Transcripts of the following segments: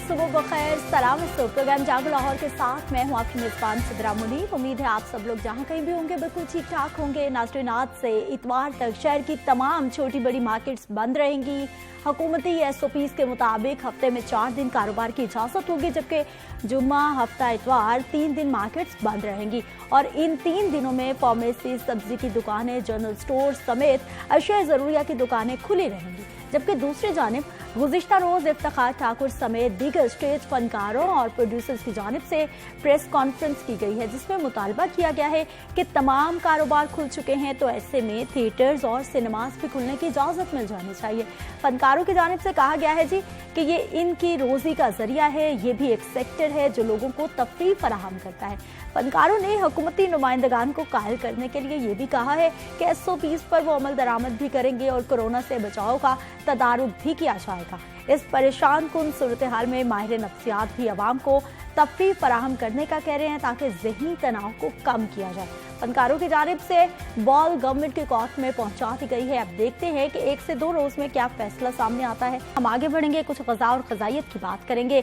सुबह बखैर, सलाम प्रोग्राम जागो लाहौर के साथ मैं हूं आपकी मेजबान सिद्रा मुनीर। उम्मीद है आप सब लोग जहां कहीं भी होंगे बिल्कुल ठीक ठाक होंगे। नाज़रीन, आज से इतवार तक शहर की तमाम छोटी बड़ी मार्केट्स बंद रहेंगी। हुकूमती SOPs के मुताबिक हफ्ते में 4 दिन कारोबार की इजाज़त होगी, जबकि जुम्मा, हफ्ता, इतवार 3 दिन मार्केट्स बंद रहेंगी। और इन 3 दिनों में फार्मेसी, सब्जी की दुकानें, जनरल स्टोर समेत अशिया ज़रूरिया की दुकानें खुली रहेंगी। जबकि दूसरी जानिब गुज़िश्ता रोज़ इफ्तिखार ठाकुर समेत दीगर स्टेज फनकारों और प्रोड्यूसर्स की जानिब से प्रेस कॉन्फ्रेंस की गई है, जिसमें मुतालबा किया गया है कि तमाम कारोबार खुल चुके हैं तो ऐसे में थिएटर्स और सिनेमास भी खुलने की इजाज़त मिल जानी चाहिए। फनकारों की जानिब से कहा गया है जी कि ये इनकी रोज़ी का जरिया है, ये भी एक सेक्टर है जो लोगों को तफरीह फराहम करता है। फनकारों ने हुकूमती नुमाइंदगान को कायल करने के लिए ये भी कहा है कि SOPs पर वो अमल दरामद भी करेंगे और कोरोना से बचाव का तदारुक भी किया जाएगा। इस परेशान कुन सूरत हाल में माहिर नफ्सियात भी आवाम को तफरीह फराहम करने का कह रहे हैं ताकि जहनी तनाव को कम किया जाए। फनकारों की जानिब से बॉल गवर्नमेंट के कोर्ट में पहुंचा दी गई है। अब देखते हैं कि 1 से 2 रोज में क्या फैसला सामने आता है। हम आगे बढ़ेंगे, कुछ ग़ज़ा और ग़ज़ाइयत की बात करेंगे।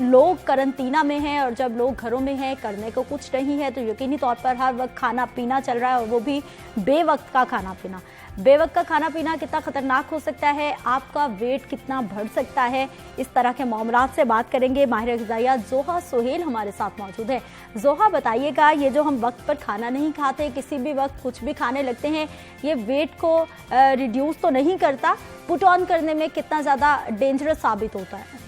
लोग करंतना में हैं और जब लोग घरों में हैं, करने को कुछ नहीं है तो यकीनी तौर पर हर वक्त खाना पीना चल रहा है, और वो भी बेवक्त का खाना पीना। बेवक्त का खाना पीना कितना खतरनाक हो सकता है, आपका वेट कितना बढ़ सकता है, इस तरह के मामलात से बात करेंगे। माहिर ग़िज़ाइया ज़ोहा सोहेल हमारे साथ मौजूद है। ज़ोहा, बताइएगा, ये जो हम वक्त पर खाना नहीं खाते, किसी भी वक्त कुछ भी खाने लगते हैं, ये वेट को रिड्यूस तो नहीं करता, पुट ऑन करने में कितना ज़्यादा डेंजरस साबित होता है?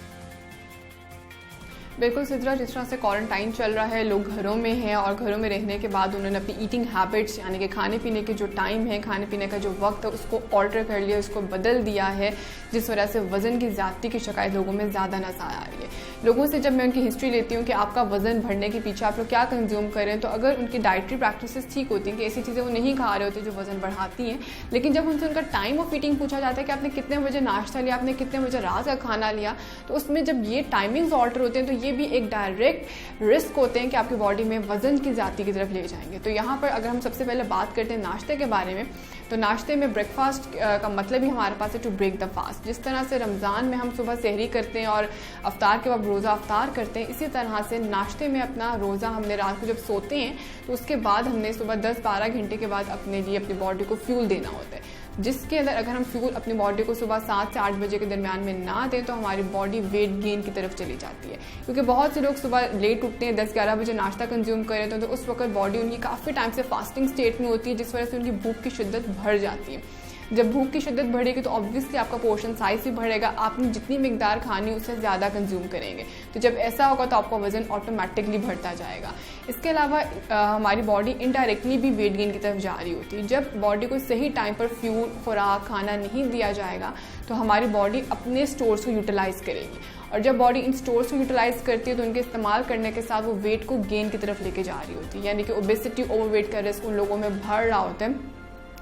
बिल्कुल सिद्रा, जिस तरह से क्वारंटाइन चल रहा है, लोग घरों में हैं और घरों में रहने के बाद उन्होंने अपनी ईटिंग हैबिट्स यानी कि खाने पीने के जो टाइम है, खाने पीने का जो वक्त है, उसको ऑल्टर कर लिया, उसको बदल दिया है, जिस वजह से वज़न की ज़्यादती की शिकायत लोगों में ज़्यादा नज़र आ रही है। लोगों से जब मैं उनकी हिस्ट्री लेती हूँ कि आपका वज़न बढ़ने के पीछे आप लोग क्या कंज्यूम करें, तो अगर उनकी डाइटरी प्रैक्टिसेस ठीक होती हैं कि ऐसी चीज़ें वो नहीं खा रहे होते जो वज़न बढ़ाती हैं, लेकिन जब उनसे उनका टाइम ऑफ ईटिंग पूछा जाता है कि आपने कितने बजे नाश्ता लिया, आपने कितने बजे रात का खाना लिया, तो उसमें जब ये टाइमिंग्स ऑल्टर होते हैं तो ये भी एक डायरेक्ट रिस्क होते हैं कि आपकी बॉडी में वजन की ज़्यादती की तरफ ले जाएंगे। तो यहाँ पर अगर हम सबसे पहले बात करते हैं नाश्ते के बारे में, तो नाश्ते में ब्रेकफास्ट का मतलब ही हमारे पास है टू ब्रेक द फास्ट। जिस तरह से रमज़ान में हम सुबह सहरी करते हैं और अफ्तार के बाद रोज़ा अफ्तार करते हैं, इसी तरह से नाश्ते में अपना रोज़ा हमने रात को जब सोते हैं तो उसके बाद हमने सुबह 10-12 घंटे के बाद अपने लिए अपनी बॉडी को फ्यूल देना होता है, जिसके अंदर अगर हम फ्यूल अपनी बॉडी को सुबह 7 से 8 बजे के दरमियान में ना दें तो हमारी बॉडी वेट गेन की तरफ चली जाती है। क्योंकि बहुत से लोग सुबह लेट उठते हैं, 10-11 बजे नाश्ता कंज्यूम करें तो उस वक्त बॉडी उनकी काफ़ी टाइम से फास्टिंग स्टेट में होती है, जिस वजह से उनकी भूख की शिद्दत बढ़ जाती है। जब भूख की शिद्दत बढ़ेगी तो ऑब्वियसली आपका पोर्शन साइज भी बढ़ेगा, आपने जितनी मिकदार खानी उससे ज़्यादा कंज्यूम करेंगे, तो जब ऐसा होगा तो आपका वज़न ऑटोमेटिकली बढ़ता जाएगा। इसके अलावा हमारी बॉडी इनडायरेक्टली भी वेट गेन की तरफ जा रही होती है। जब बॉडी को सही टाइम पर फ्यूल, खुराक, खाना नहीं दिया जाएगा तो हमारी बॉडी अपने स्टोर्स को यूटिलाइज़ करेगी, और जब बॉडी इन स्टोर्स को यूटिलाइज़ करती है तो उनके इस्तेमाल करने के साथ वो वेट को गेन की तरफ लेके जा रही होती है, यानी कि ओबेसिटी, ओवरवेट का रिस्क उन लोगों में बढ़ रहा होता है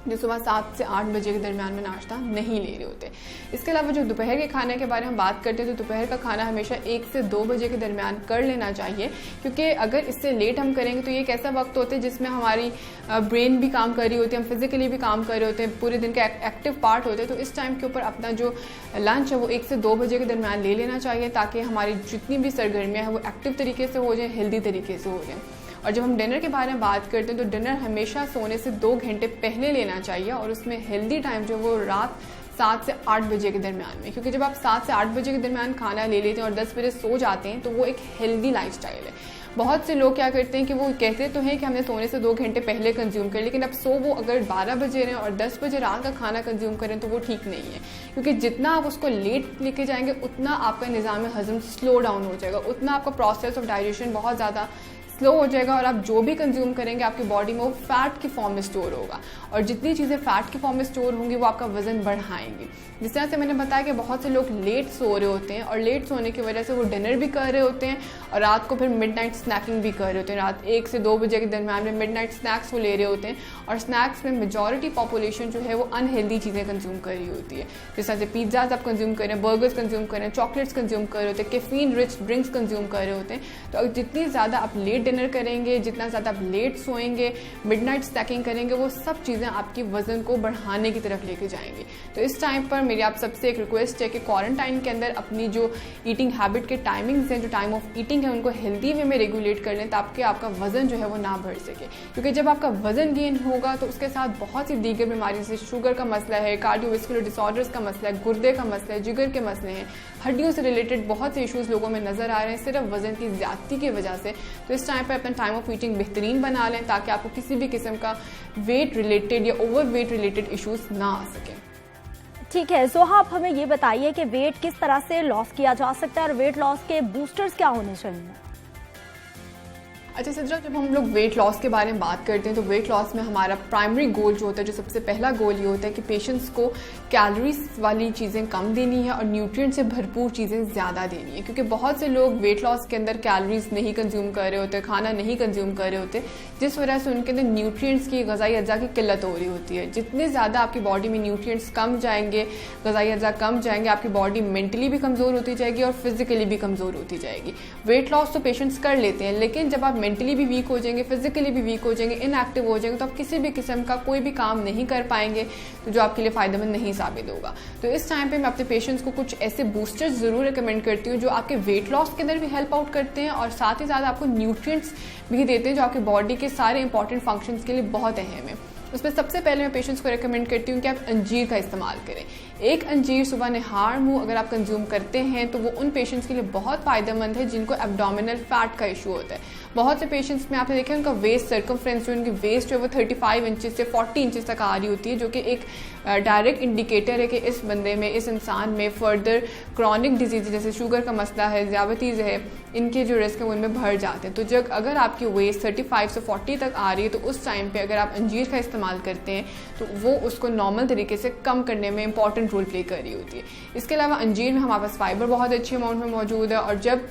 जो सुबह 7 से 8 बजे के दरमियान में नाश्ता नहीं ले रहे होते। इसके अलावा जो दोपहर के खाने के बारे में बात करते हैं तो दोपहर का खाना हमेशा 1 से 2 बजे के दरमियान कर लेना चाहिए, क्योंकि अगर इससे लेट हम करेंगे तो ये एक ऐसा वक्त होता है जिसमें हमारी ब्रेन भी काम कर रही होती है, हम फिजिकली भी काम कर रहे होते हैं, पूरे दिन के एक्टिव पार्ट होते हैं। तो इस टाइम के ऊपर अपना जो लंच है वो 1 से 2 बजे के दरमियान ले लेना चाहिए, ताकि हमारी जितनी भी सरगर्मियाँ हैं वो एक्टिव तरीके से हो जाए, हेल्दी तरीके से हो जाए। और जब हम डिनर के बारे में बात करते हैं तो डिनर हमेशा सोने से 2 घंटे पहले लेना चाहिए, और उसमें हेल्दी टाइम जो वो रात 7 से 8 बजे के दरमियान में, क्योंकि जब आप 7 से 8 बजे के दरमियान खाना ले लेते हैं और 10 बजे सो जाते हैं तो वो एक हेल्दी लाइफस्टाइल है। बहुत से लोग क्या करते हैं कि वो कहते तो हैं कि हमने सोने से 2 घंटे पहले कंज्यूम करें, लेकिन अब वो अगर 12 बजे रहें और 10 बजे रात का खाना कंज्यूम करें तो वो ठीक नहीं है, क्योंकि जितना आप उसको लेट लेके जाएंगे उतना आपका निज़ाम हज़म स्लो डाउन हो जाएगा, उतना आपका प्रोसेस ऑफ डाइजेशन बहुत ज़्यादा स्लो हो जाएगा, और आप जो भी कंज्यूम करेंगे आपकी बॉडी में वो फैट की फॉर्म में स्टोर होगा, और जितनी चीज़ें फैट की फॉर्म में स्टोर होंगी वो आपका वजन बढ़ाएंगी। जिस तरह से मैंने बताया कि बहुत से लोग लेट सो रहे होते हैं और लेट सोने की वजह से वो डिनर भी कर रहे होते हैं और रात को फिर मिडनाइट स्नैकिंग भी कर रहे होते हैं। रात 1 से 2 बजे के दरमियान में मिडनाइट स्नैक्स वो ले रहे होते हैं, और स्नैक्स में मेजॉरिटी पॉपुलेशन जो है वो अनहेल्दी चीज़ें कंज्यूम कर रही होती है। जिस तरह से पिज्ज़ाज आप कंज्यूम करें, बर्गर्स कंज्यूम करें, चॉकलेट्स कंज्यूम कर रहे होते हैं, कैफीन रिच ड्रिंक्स कंज्यूम कर रहे होते हैं। तो जितनी ज़्यादा आप लेट डिनर करेंगे, जितना ज़्यादा आप लेट सोएंगे, मिडनाइट स्नैकिंग करेंगे, वो सब चीज़ें आपकी वजन को बढ़ाने की तरफ लेके जाएंगी। तो इस टाइम पर मेरी आप सबसे एक रिक्वेस्ट है कि क्वारंटाइन के अंदर अपनी जो ईटिंग हैबिट के टाइमिंग्स हैं, जो टाइम ऑफ ईटिंग है, उनको हेल्दी वे में रेगुलेट कर लें ताकि आपका वजन जो है वो ना बढ़ सके। क्योंकि जब आपका वजन गेन होगा तो उसके साथ बहुत सी दीगर बीमारी जैसे शुगर का मसला है, कार्डियोवैस्कुलर डिसऑर्डर्स का मसला है, गुर्दे का मसला है, जिगर के मसले हैं, हड्डियों से रिलेटेड बहुत से इश्यूज लोगों में नजर आ रहे हैं सिर्फ वजन की ज्यादती की वजह से। तो इस टाइम पे अपना टाइम ऑफ ईटिंग बेहतरीन बना लें ताकि आपको किसी भी किस्म का वेट रिलेटेड या ओवर वेट रिलेटेड इश्यूज ना आ सके। ठीक है ज़ोहा, आप हमें ये बताइए कि वेट किस तरह से लॉस किया जा सकता है और वेट लॉस के बूस्टर्स क्या होने चाहिए? अच्छा सिद्रा, जब हम लोग वेट लॉस के बारे में बात करते हैं तो वेट लॉस में हमारा प्राइमरी गोल जो होता है, जो सबसे पहला गोल ये होता है कि पेशेंट्स को कैलोरीज वाली चीज़ें कम देनी है और न्यूट्रिएंट से भरपूर चीज़ें ज़्यादा देनी है। क्योंकि बहुत से लोग वेट लॉस के अंदर कैलोरीज नहीं कंज्यूम कर रहे होते, खाना नहीं कंज्यूम कर रहे होते, जिस वजह से उनके अंदर न्यूट्रिएंट्स की, ग़िज़ाई अज्जा की किल्लत हो रही होती है। जितने ज़्यादा आपकी बॉडी में न्यूट्रिएंट्स कम जाएंगे, ग़िज़ाई अज्जा कम जाएंगे, आपकी बॉडी मेंटली भी कमज़ोर होती जाएगी और फिजिकली भी कमज़ोर होती जाएगी। वेट लॉस तो पेशेंट्स कर लेते हैं, लेकिन जब आप मेंटली भी वीक हो जाएंगे, फिजिकली भी वीक हो जाएंगे, इनएक्टिव हो जाएंगे, तो आप किसी भी किस्म का कोई भी काम नहीं कर पाएंगे तो जो आपके लिए फायदेमंद नहीं साबित होगा। तो इस टाइम पे मैं अपने पेशेंट्स को कुछ ऐसे बूस्टर्स जरूर रिकमेंड करती हूँ जो आपके वेट लॉस के अंदर भी हेल्प आउट करते हैं और साथ ही साथ आपको न्यूट्रिएंट्स भी देते हैं जो आपकी बॉडी के सारे इंपॉर्टेंट फंक्शंस के लिए बहुत अहम है। उसमें सबसे पहले मैं पेशेंट्स को रेकमेंड करती हूँ कि आप अंजीर का इस्तेमाल करें। एक अंजीर सुबह नहार मुंह अगर आप कंज्यूम करते हैं तो वो उन पेशेंट्स के लिए बहुत फायदेमंद है जिनको एब्डोमिनल फैट का इशू होता है। बहुत से पेशेंट्स में आपने देखा उनका वेस्ट सर्कमफ्रेंस, जो उनकी वेस्ट जो है वो 35 इंचेस से 40 इंचेस तक आ रही होती है, जो कि एक डायरेक्ट इंडिकेटर है कि इस बंदे में, इस इंसान में फर्दर क्रॉनिक डिजीज जैसे शुगर का मसला है, ज़ियाबतीज़ है, इनके जो रिस्क है वो इनमें बढ़ जाते हैं। तो जब अगर आपकी वेस्ट 35 से 40 तक आ रही है तो उस टाइम पे अगर आप अंजीर का इस्तेमाल करते हैं तो वो उसको नॉर्मल तरीके से कम करने में इंपॉर्टेंट रोल प्ले कर रही होती है। इसके अलावा अंजीर में हमारे पास फाइबर बहुत अच्छे अमाउंट में मौजूद है और जब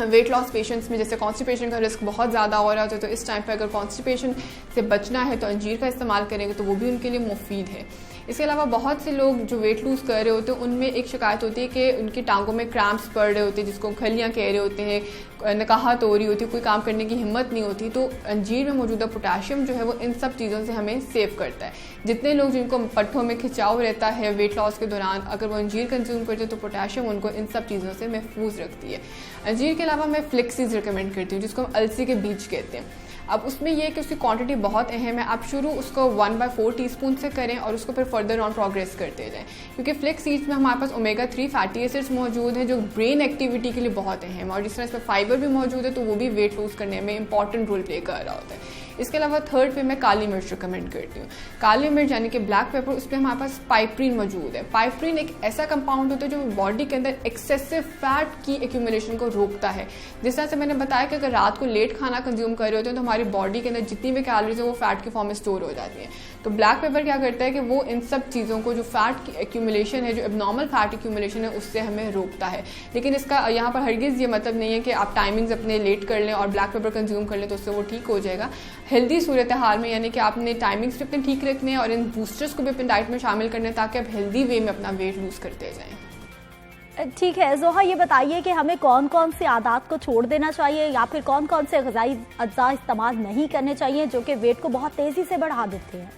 वेट लॉस पेशेंट्स में जैसे कॉन्स्टिपेशन का रिस्क बहुत ज़्यादा हो रहा होता है तो इस टाइम पे अगर कॉन्स्टिपेशन से बचना है तो अंजीर का इस्तेमाल करेंगे तो वो भी उनके लिए मुफीद है। इसके अलावा बहुत से लोग जो वेट लूज़ कर रहे होते हैं उनमें एक शिकायत होती है कि उनकी टांगों में क्रैम्प्स पड़ रहे होते हैं, जिसको खलियाँ कह रहे होते हैं, नकाहत हो रही होती है, कोई काम करने की हिम्मत नहीं होती। तो अंजीर में मौजूदा पोटेशियम जो है वो इन सब चीज़ों से हमें सेव करता है। जितने लोग जिनको पट्ठों में खिंचाव रहता है वेट लॉस के दौरान, अगर वो अंजीर कंज्यूम करते हैं तो पोटेशियम उनको इन सब चीज़ों से महफूज रखती है। अंजीर के अलावा मैं फ्लेक्सीज रिकमेंड करती हूँ जिसको हम अलसी के बीज कहते हैं। अब उसमें यह है कि उसकी क्वांटिटी बहुत अहम है। आप शुरू उसको 1/4 टीस्पून से करें और उसको फिर फर्दर ऑन प्रोग्रेस करते जाएं, क्योंकि फ्लेक्स सीड्स में हमारे पास ओमेगा 3 फैटी एसिड्स मौजूद हैं जो ब्रेन एक्टिविटी के लिए बहुत अहम है और जिस तरह इसमें फाइबर भी मौजूद है तो वो भी वेट लूज करने में इंपॉर्टेंट रोल प्ले कर रहा होता है। इसके अलावा थर्ड पे मैं काली मिर्च रिकमेंड करती हूँ। काली मिर्च यानी कि ब्लैक पेपर, उस पर हमारे पास पाइप्रीन मौजूद है। पाइप्रीन एक ऐसा कंपाउंड होता है जो बॉडी के अंदर एक्सेसिव फैट की एक्यूमुलेशन को रोकता है। जिस तरह से मैंने बताया कि अगर रात को लेट खाना कंज्यूम कर रहे होते हैं तो हमारी बॉडी के अंदर जितनी भी कैलोरीज है वो फैट की फॉर्म में स्टोर हो जाती है। तो ब्लैक पेपर क्या करता है कि वो इन सब चीज़ों को, जो फैट की एक्यूमुलेशन है, जो एबनॉर्मल फैट एक्यूमुलेशन है, उससे हमें रोकता है। लेकिन इसका यहाँ पर हरगिज़ ये मतलब नहीं है कि आप टाइमिंग्स अपने लेट कर लें और ब्लैक पेपर कंज्यूम कर लें तो उससे वो ठीक हो जाएगा। हेल्दी सूरत हाल में यानी कि आपने टाइमिंग्स भी अपने ठीक रखने हैं और इन बूस्टर्स को भी अपनी डाइट में शामिल करने हैं ताकि आप हेल्दी वे में अपना वेट लूज करते जाएं। ठीक है ज़ोहा, ये बताइए कि हमें कौन कौन सी आदत को छोड़ देना चाहिए या फिर कौन कौन से ग़िज़ाई अज्जा इस्तेमाल नहीं करने चाहिए जो कि वेट को बहुत तेज़ी से बढ़ा देते हैं?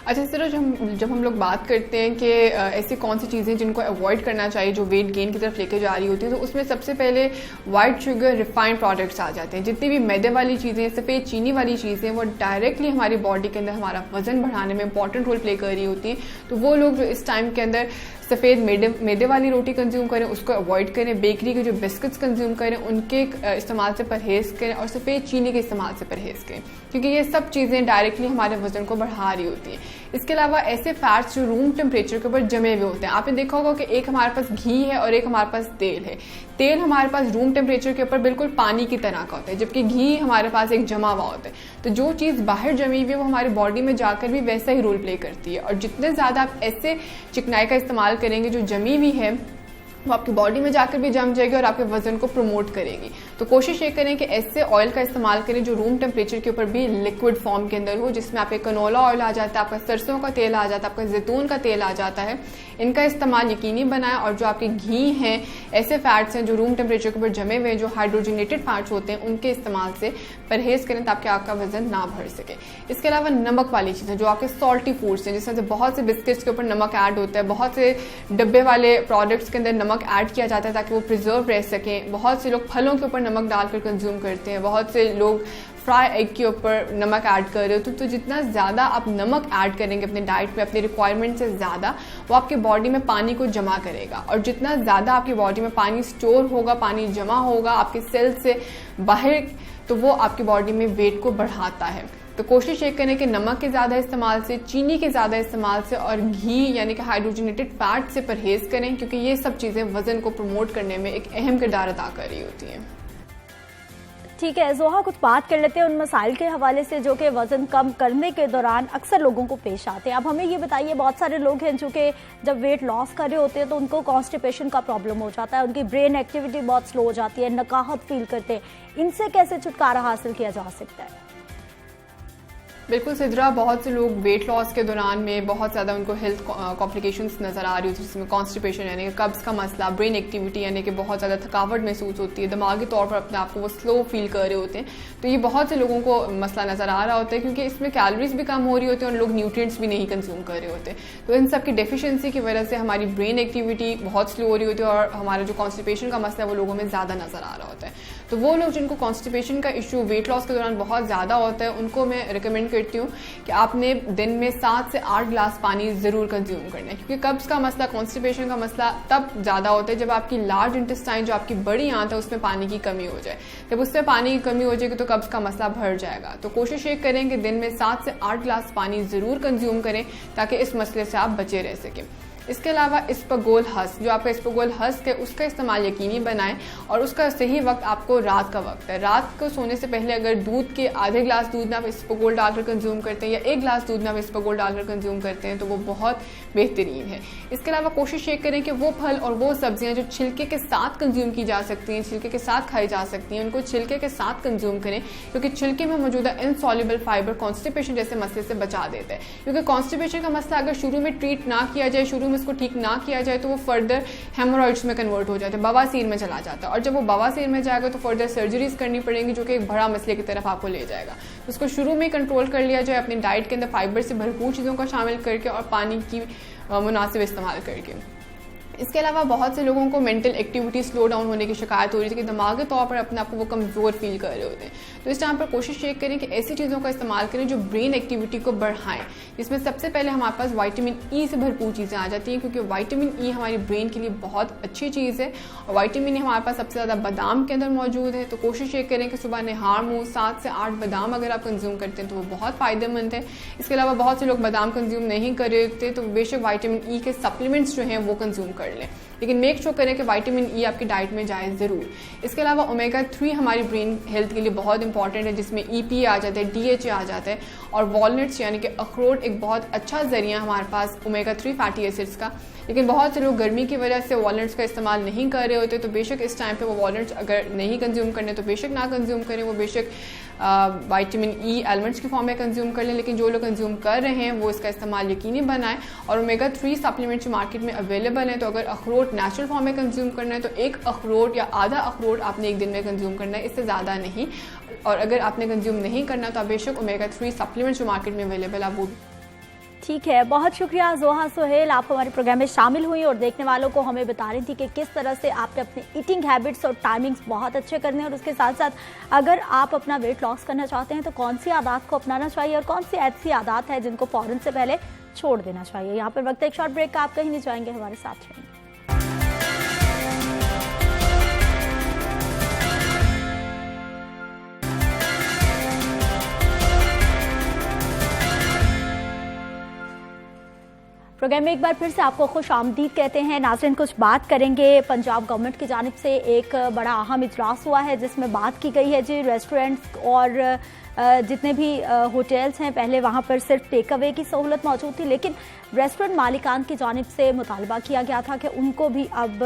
अच्छा, इस तरह जब हम लोग बात करते हैं कि ऐसी कौन सी चीज़ें जिनको अवॉइड करना चाहिए जो वेट गेन की तरफ लेके जा रही होती है, तो उसमें सबसे पहले वाइट शुगर, रिफाइंड प्रोडक्ट्स आ जाते हैं। जितनी भी मैदे वाली चीज़ें, सफ़ेद चीनी वाली चीज़ें, वो डायरेक्टली हमारी बॉडी के अंदर हमारा वजन बढ़ाने में इंपॉर्टेंट रोल प्ले कर रही होती हैं। तो वो लोग जो इस टाइम के अंदर सफ़ेद मैदे वाली रोटी कंज्यूम करें उसको अवॉइड करें, बेकरी के जो बिस्किट्स कंज्यूम करें उनके इस्तेमाल से परहेज़ करें और सफ़ेद चीनी के इस्तेमाल से परहेज़ करें, क्योंकि ये सब चीज़ें डायरेक्टली हमारे वजन को बढ़ा रही होती हैं। इसके अलावा ऐसे फैट्स जो रूम टेम्परेचर के ऊपर जमे हुए होते हैं, आपने देखा होगा कि एक हमारे पास घी है और एक हमारे पास तेल है। तेल हमारे पास रूम टेम्परेचर के ऊपर बिल्कुल पानी की तरह का होता है, जबकि घी हमारे पास एक जमा हुआ होता है। तो जो चीज़ बाहर जमी हुई है वो हमारी बॉडी में जाकर भी वैसा ही रोल प्ले करती है और जितने ज़्यादा आप ऐसे चिकनाई का इस्तेमाल करेंगे जो जमी हुई है वो आपकी बॉडी में जाकर भी जम जाएगी और आपके वजन को प्रमोट करेगी। तो कोशिश ये करें कि ऐसे ऑयल का इस्तेमाल करें जो रूम टेम्परेचर के ऊपर भी लिक्विड फॉर्म के अंदर हो, जिसमें आपके कनोला ऑयल आ जाता है, आपका सरसों का तेल आ जाता है, आपका जैतून का तेल आ जाता है। इनका इस्तेमाल यकीनी बनाएं। और जो आपके घी हैं, ऐसे फैट्स हैं जो रूम टेम्परेचर के ऊपर जमे हुए हैं, जो हाइड्रोजनेटेड फैट्स होते हैं, उनके इस्तेमाल से परहेज करें ताकि आपका वजन ना बढ़ सके। इसके अलावा नमक वाली चीजें, जो आपके सॉल्टी फूड्स हैं, जिसमें से बहुत से बिस्किट्स के ऊपर नमक ऐड होता है, बहुत से डब्बे वाले प्रोडक्ट्स के अंदर नमक ऐड किया जाता है ताकि वो प्रिजर्व रह सकें। बहुत से लोग फलों के ऊपर नमक डालकर कंज्यूम करते हैं, बहुत से लोग फ्राई एग के ऊपर नमक ऐड कर रहे हो। तो जितना ज़्यादा आप नमक ऐड करेंगे अपने डाइट में, अपनी रिक्वायरमेंट से ज़्यादा, वो आपकी बॉडी में पानी को जमा करेगा। और जितना ज़्यादा आपकी बॉडी में पानी स्टोर होगा, पानी जमा होगा आपके सेल से बाहर, तो वो आपकी बॉडी में वेट को बढ़ाता है। तो कोशिश ये करें कि नमक के ज़्यादा इस्तेमाल से, चीनी के ज़्यादा इस्तेमाल से और घी यानी कि हाइड्रोजनेटेड फैट से परहेज करें, क्योंकि ये सब चीज़ें वजन को प्रमोट करने में एक अहम किरदार अदा कर रही होती हैं। ठीक है जोहा, कुछ बात कर लेते हैं उन मसाइल के हवाले से जो कि वजन कम करने के दौरान अक्सर लोगों को पेश आते हैं। अब हमें ये बताइए, बहुत सारे लोग हैं जो कि जब वेट लॉस कर रहे होते हैं तो उनको कॉन्स्टिपेशन का प्रॉब्लम हो जाता है, उनकी ब्रेन एक्टिविटी बहुत स्लो हो जाती है, नकाहत फील करते हैं। इनसे कैसे छुटकारा हासिल किया जा सकता है? बिल्कुल सिद्रा, बहुत से लोग वेट लॉस के दौरान में बहुत ज़्यादा उनको हेल्थ कॉम्प्लिकेशंस नज़र आ रही होती है, जिसमें कॉन्स्टिपेशन यानी कि कब्ज़ का मसला, ब्रेन एक्टिविटी यानी कि बहुत ज़्यादा थकावट महसूस होती है, दिमागी तौर पर अपने आप को वो स्लो फील कर रहे होते हैं। तो ये बहुत से लोगों को मसला नज़र आ रहा होता है, क्योंकि इसमें कैलोरीज भी कम हो रही होती है और लोग न्यूट्रिएंट्स भी नहीं कंज्यूम कर रहे होते। तो इन सब की डेफिशिएंसी की वजह से हमारी ब्रेन एक्टिविटी बहुत स्लो हो रही होती है और हमारा जो कॉन्स्टिपेशन का मसला है वो लोगों में ज़्यादा नज़र आ रहा होता है। तो वो लोग जिनको कॉन्स्टिपेशन का इशू वेट लॉस के दौरान बहुत ज़्यादा होता है, उनको मैं रिकमेंड करती हूँ कि आपने दिन में 7 से 8 गिलास पानी ज़रूर कंज्यूम करना है, क्योंकि कब्ज़ का मसला, कॉन्स्टिपेशन का मसला तब ज़्यादा होता है जब आपकी लार्ज इंटेस्टाइन, जो आपकी बड़ी आंत है, उसमें पानी की कमी हो जाए। जब उसमें पानी की कमी हो जाएगी तो कब्ज़ का मसला बढ़ जाएगा। तो कोशिश ये करें कि दिन में 7 से 8 गिलास पानी ज़रूर कंज्यूम करें ताकि इस मसले से आप बचे रह सकें। इसके अलावा इस्पगोल हस्क, जो आपका इस्पगोल हस्क है, उसका इस्तेमाल यकीनी बनाएं। और उसका सही वक्त आपको रात का वक्त है। रात को सोने से पहले अगर दूध के आधे गिलास दूध में आप इस्पगोल डालकर कंज्यूम करते हैं या 1 गिलास दूध में आप इस्पगोल डालकर कंज्यूम करते हैं तो वो बहुत बेहतरीन है। इसके अलावा कोशिश ये करें कि वो फल और वो सब्जियां जो छिलके के साथ कंज्यूम की जा सकती हैं, छिलके के साथ खाई जा सकती हैं, उनको छिलके के साथ कंज्यूम करें, क्योंकि छिलके में मौजूदा इनसॉल्युबल फाइबर कॉन्स्टिपेशन जैसे मसले से बचा देता है। क्योंकि कॉन्स्टिपेशन का मसला अगर शुरू में ट्रीट ना किया जाए, शुरू में इसको ठीक ना किया जाए, तो वो फर्दर हेमोरॉइड्स में कन्वर्ट हो जाता है, बवासीर में चला जाता है। और जब वो बवासीर में जाएगा तो फर्दर सर्जरीज करनी पड़ेंगी, जो कि एक बड़ा मसले की तरफ आपको ले जाएगा। तो उसको शुरू में कंट्रोल कर लिया जाए अपनी डाइट के अंदर फाइबर से भरपूर चीज़ों को शामिल करके और पानी की मुनासिब इस्तेमाल करके। इसके अलावा बहुत से लोगों को मेंटल एक्टिविटी स्लो डाउन होने की शिकायत हो रही थी कि दिमागी तौर पर अपने आप को वो कमज़ोर फील कर रहे होते हैं। तो इस टाइम पर कोशिश ये करें कि ऐसी चीज़ों का इस्तेमाल करें जो ब्रेन एक्टिविटी को बढ़ाएं, जिसमें सबसे पहले हमारे पास विटामिन ई से भरपूर चीज़ें आ जाती हैं, क्योंकि विटामिन ई हमारी ब्रेन के लिए बहुत अच्छी चीज़ है। और विटामिन ई हमारे पास सबसे ज़्यादा बादाम के अंदर मौजूद है। तो कोशिश ये करें कि सुबह नहार मुँह 7 से 8 बादाम अगर आप कंज्यूम करते हैं तो वो बहुत फ़ायदेमंद है। इसके अलावा बहुत से लोग बादाम कंज्यूम नहीं कर रहे होते, तो बेशक विटामिन ई के सप्लीमेंट्स जो हैं वो कंज्यूम कर लें, लेकिन मेक श्योर करें कि विटामिन ई आपकी डाइट में जाए ज़रूर। इसके अलावा ओमेगा 3 हमारी ब्रेन हेल्थ के लिए बहुत इंपॉर्टेंट है, जिसमें EPA आ जाता है, DHA आ जाता है। और वॉलनट्स यानी कि अखरोट एक बहुत अच्छा जरिया हमारे पास ओमेगा 3 फैटी एसिड्स का। लेकिन बहुत से लोग गर्मी की वजह से वॉलनट्स का इस्तेमाल नहीं कर रहे होते, तो बेशक इस टाइम पे वो वॉलनट्स अगर नहीं कंज्यूम करने तो बेशक ना कंज्यूम करें, वो बेशक विटामिन ई एलिमेंट्स की फॉर्म में कंज्यूम कर लें। लेकिन जो लोग कंज्यूम कर रहे हैं वो इसका इस्तेमाल यकीनी बनाएं। और ओमेगा 3 सप्लीमेंट्स मार्केट में अवेलेबल हैं, तो अगर अखरोट नेचुरल फॉर्म में कंज्यूम करना है तो 1 अखरोट या आधा अखरोट आपने एक दिन में कंज्यूम करना है, इससे ज़्यादा नहीं। और अगर आपने कंज्यूम नहीं करना तो आप बेशक ओमेगा 3 सप्लीमेंट्स जो मार्केट में अवेलेबल आप वो। ठीक है, बहुत शुक्रिया जोहा सोहेल, आप हमारे प्रोग्राम में शामिल हुई और देखने वालों को हमें बता रही थी कि किस तरह से आपने अपने ईटिंग हैबिट्स और टाइमिंग्स बहुत अच्छे करने हैं। और उसके साथ साथ अगर आप अपना वेट लॉस करना चाहते हैं तो कौन सी आदत को अपनाना चाहिए और कौन सी ऐसी आदत है जिनको फ़ौरन से पहले छोड़ देना चाहिए। यहाँ पर वक्त एक शॉर्ट ब्रेक का, आप कहीं नहीं जाएंगे, हमारे साथ रहेंगे। प्रोग्राम में एक बार फिर से आपको खुश आमदीद कहते हैं। नाज़रीन, कुछ बात करेंगे। पंजाब गवर्नमेंट की जानिब से एक बड़ा अहम इजलास हुआ है जिसमें बात की गई है जी रेस्टोरेंट्स और जितने भी होटल्स हैं पहले वहाँ पर सिर्फ टेक अवे की सहूलत मौजूद थी, लेकिन रेस्टोरेंट मालिकान की जानिब से मुतालबा किया गया था कि उनको भी अब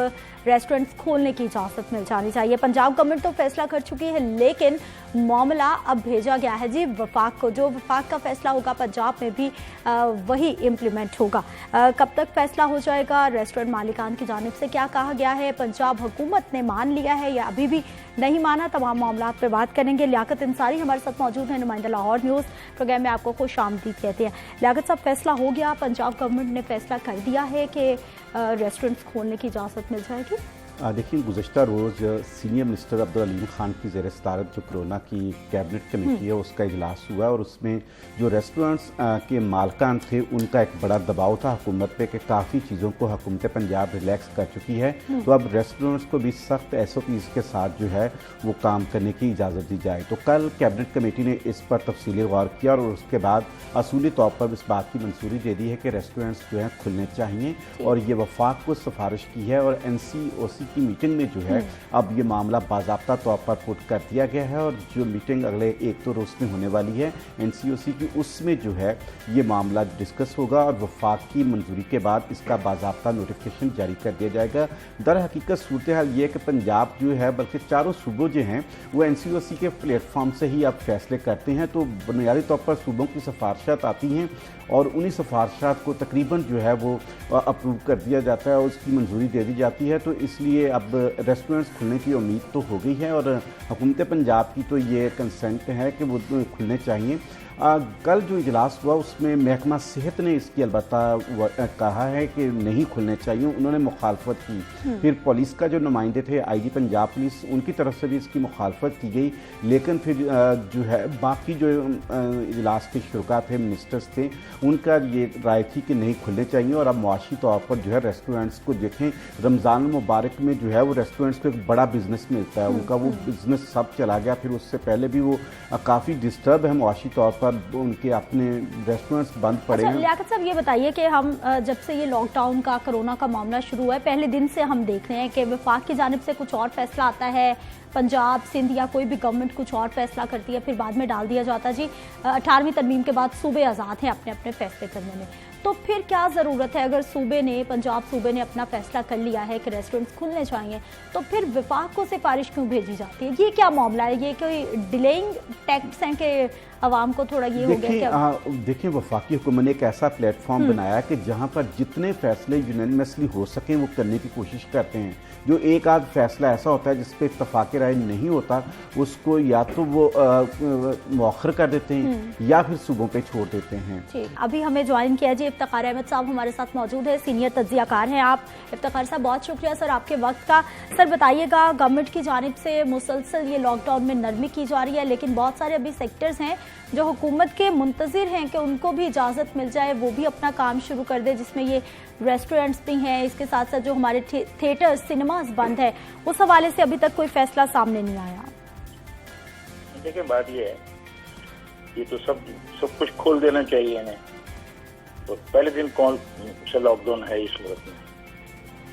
रेस्टोरेंट्स खोलने की इजाज़त मिल जानी चाहिए। पंजाब गवर्नमेंट तो फैसला कर चुकी है, लेकिन मामला अब भेजा गया है जी वफाक को। जो वफाक का फैसला होगा पंजाब में भी वही इम्प्लीमेंट होगा। कब तक फैसला हो जाएगा, रेस्टोरेंट मालिकान की जानिब से क्या कहा गया है, पंजाब हुकूमत ने मान लिया है या अभी भी नहीं माना, तमाम मामला पे बात करेंगे। लियाकत इंसारी हमारे साथ मौजूद है, नुमाइंदा लाहौर न्यूज़ प्रोग्राम में आपको खुश आमदीद कहते हैं। लियाकत साहब, फैसला हो गया, पंजाब गवर्नमेंट ने फैसला कर दिया है कि रेस्टोरेंट्स खोलने की इजाज़त मिल जाएगी। देखिए, गुज़श्ता रोज़ सीनियर मिनिस्टर अब्दुल अलीम खान की ज़ेर सदारत जो कोरोना की कैबिनेट कमेटी है उसका इजलास हुआ और उसमें जो रेस्टोरेंट्स के मालकान थे उनका एक बड़ा दबाव था हुकूमत पे कि काफ़ी चीज़ों को हुकूमत पंजाब रिलैक्स कर चुकी है, तो अब रेस्टोरेंट्स को भी सख्त SOPs के साथ जो है वो काम करने की इजाज़त दी जाए। तो कल कैबिनेट कमेटी ने इस पर तफसीली गौर किया और उसके बाद असूली तौर पर इस बात की मंजूरी दे दी है कि रेस्टोरेंट्स जो हैं खुलने चाहिए और ये वफाक को सिफारिश की है और NCOC की मीटिंग में जो है अब ये मामला बाज़ाब्ता तौर पर पुट कर दिया गया है और जो मीटिंग अगले 1 रोज़ में होने वाली है NCOC की, उसमें जो है ये मामला डिस्कस होगा और वफाक की मंजूरी के बाद इसका बाज़ाब्ता नोटिफिकेशन जारी कर दिया जाएगा। दर हकीकत सूरत हाल ये है कि पंजाब जो है बल्कि चारों सूबों जो हैं वो NCOC के प्लेटफॉर्म से ही अब फैसले करते हैं, तो बुनियादी तौर पर सूबों की सिफारिशात आती हैं और उन्हीं सिफारिशात को तकरीबन जो है वो अप्रूव कर दिया जाता है और उसकी मंजूरी दे दी जाती है। तो इसलिए अब रेस्टोरेंट्स खुलने की उम्मीद तो हो गई है और हुकूमत पंजाब की तो ये कंसेंट है कि वो खुलने चाहिए। कल जो इजलास हुआ उसमें महकमा सेहत ने इसकी अलबत्ता कहा है कि नहीं खुलने चाहिए, उन्होंने मुखालफत की। फिर पुलिस का जो नुमाइंदे थे IG पंजाब पुलिस, उनकी तरफ से भी इसकी मुखालफत की गई, लेकिन फिर जो है बाकी जो इजलास के शुरा थे, मिनिस्टर्स थे, उनका ये राय थी कि नहीं खुलने चाहिए और अब मुआशी तौर पर जो है रेस्टोरेंट्स को देखें, रमज़ान मुबारक में जो है वो रेस्टोरेंट्स को एक बड़ा बिजनेस मिलता है, उनका वो बिजनेस सब चला गया, फिर उससे पहले भी वो काफ़ी डिस्टर्ब है मुआशी तौर पर, उनके अपने रेस्टोरेंट्स बंद पड़े हैं। लियाकत साहब, ये बताइए कि हम जब से ये लॉकडाउन का कोरोना का मामला शुरू हुआ है पहले दिन से हम देख रहे हैं कि वफाक की जानिब से कुछ और फैसला आता है, पंजाब सिंध या कोई भी गवर्नमेंट कुछ और फैसला करती है, फिर बाद में डाल दिया जाता है जी 18वीं तरमीम के बाद सूबे आज़ाद हैं अपने अपने फैसले करने में। तो फिर क्या ज़रूरत है, अगर पंजाब सूबे ने अपना फैसला कर लिया है कि रेस्टोरेंट्स खुलने चाहिए, तो फिर वफाक को सिफारिश क्यों भेजी जाती है? ये क्या मामला है? ये कोई डिलेइंग टैक्स हैं कि आवाम को थोड़ा ये हो गया क्या? देखिए, वफाकी हुकूमत ने एक ऐसा प्लेटफॉर्म बनाया कि जहाँ पर जितने फैसले यूनानिमसली हो सकें वो करने की कोशिश करते हैं। जो एक आध फैसला ऐसा होता है जिस पर इत्तफाक राय नहीं होता, उसको या तो वो मौखर कर देते हैं या फिर सूबों पे छोड़ देते हैं। अभी हमें ज्वाइन किया जी इफ्तिखार अहमद साहब हमारे साथ मौजूद है, सीनियर तज्जियाकार हैं आप। इफ्तिखार साहब, बहुत शुक्रिया सर आपके वक्त का। सर बताइएगा, गवर्नमेंट की जानिब से मुसलसल ये लॉकडाउन में नरमी की जा रही है, लेकिन बहुत सारे अभी सेक्टर्स हैं जो हुकूमत के मुंतज़िर हैं कि उनको भी इजाज़त मिल जाए, वो भी अपना काम शुरू कर दे, जिसमें ये रेस्टोरेंट्स भी हैं, इसके साथ साथ जो हमारे थिएटर्स सिनेमाज बंद है, उस हवाले से अभी तक कोई फैसला सामने नहीं आया। देखिए, बात ये है, ये तो सब कुछ खोल देना चाहिए इन्हें। तो पहले दिन कौन सा लॉकडाउन है इस मुल्क में?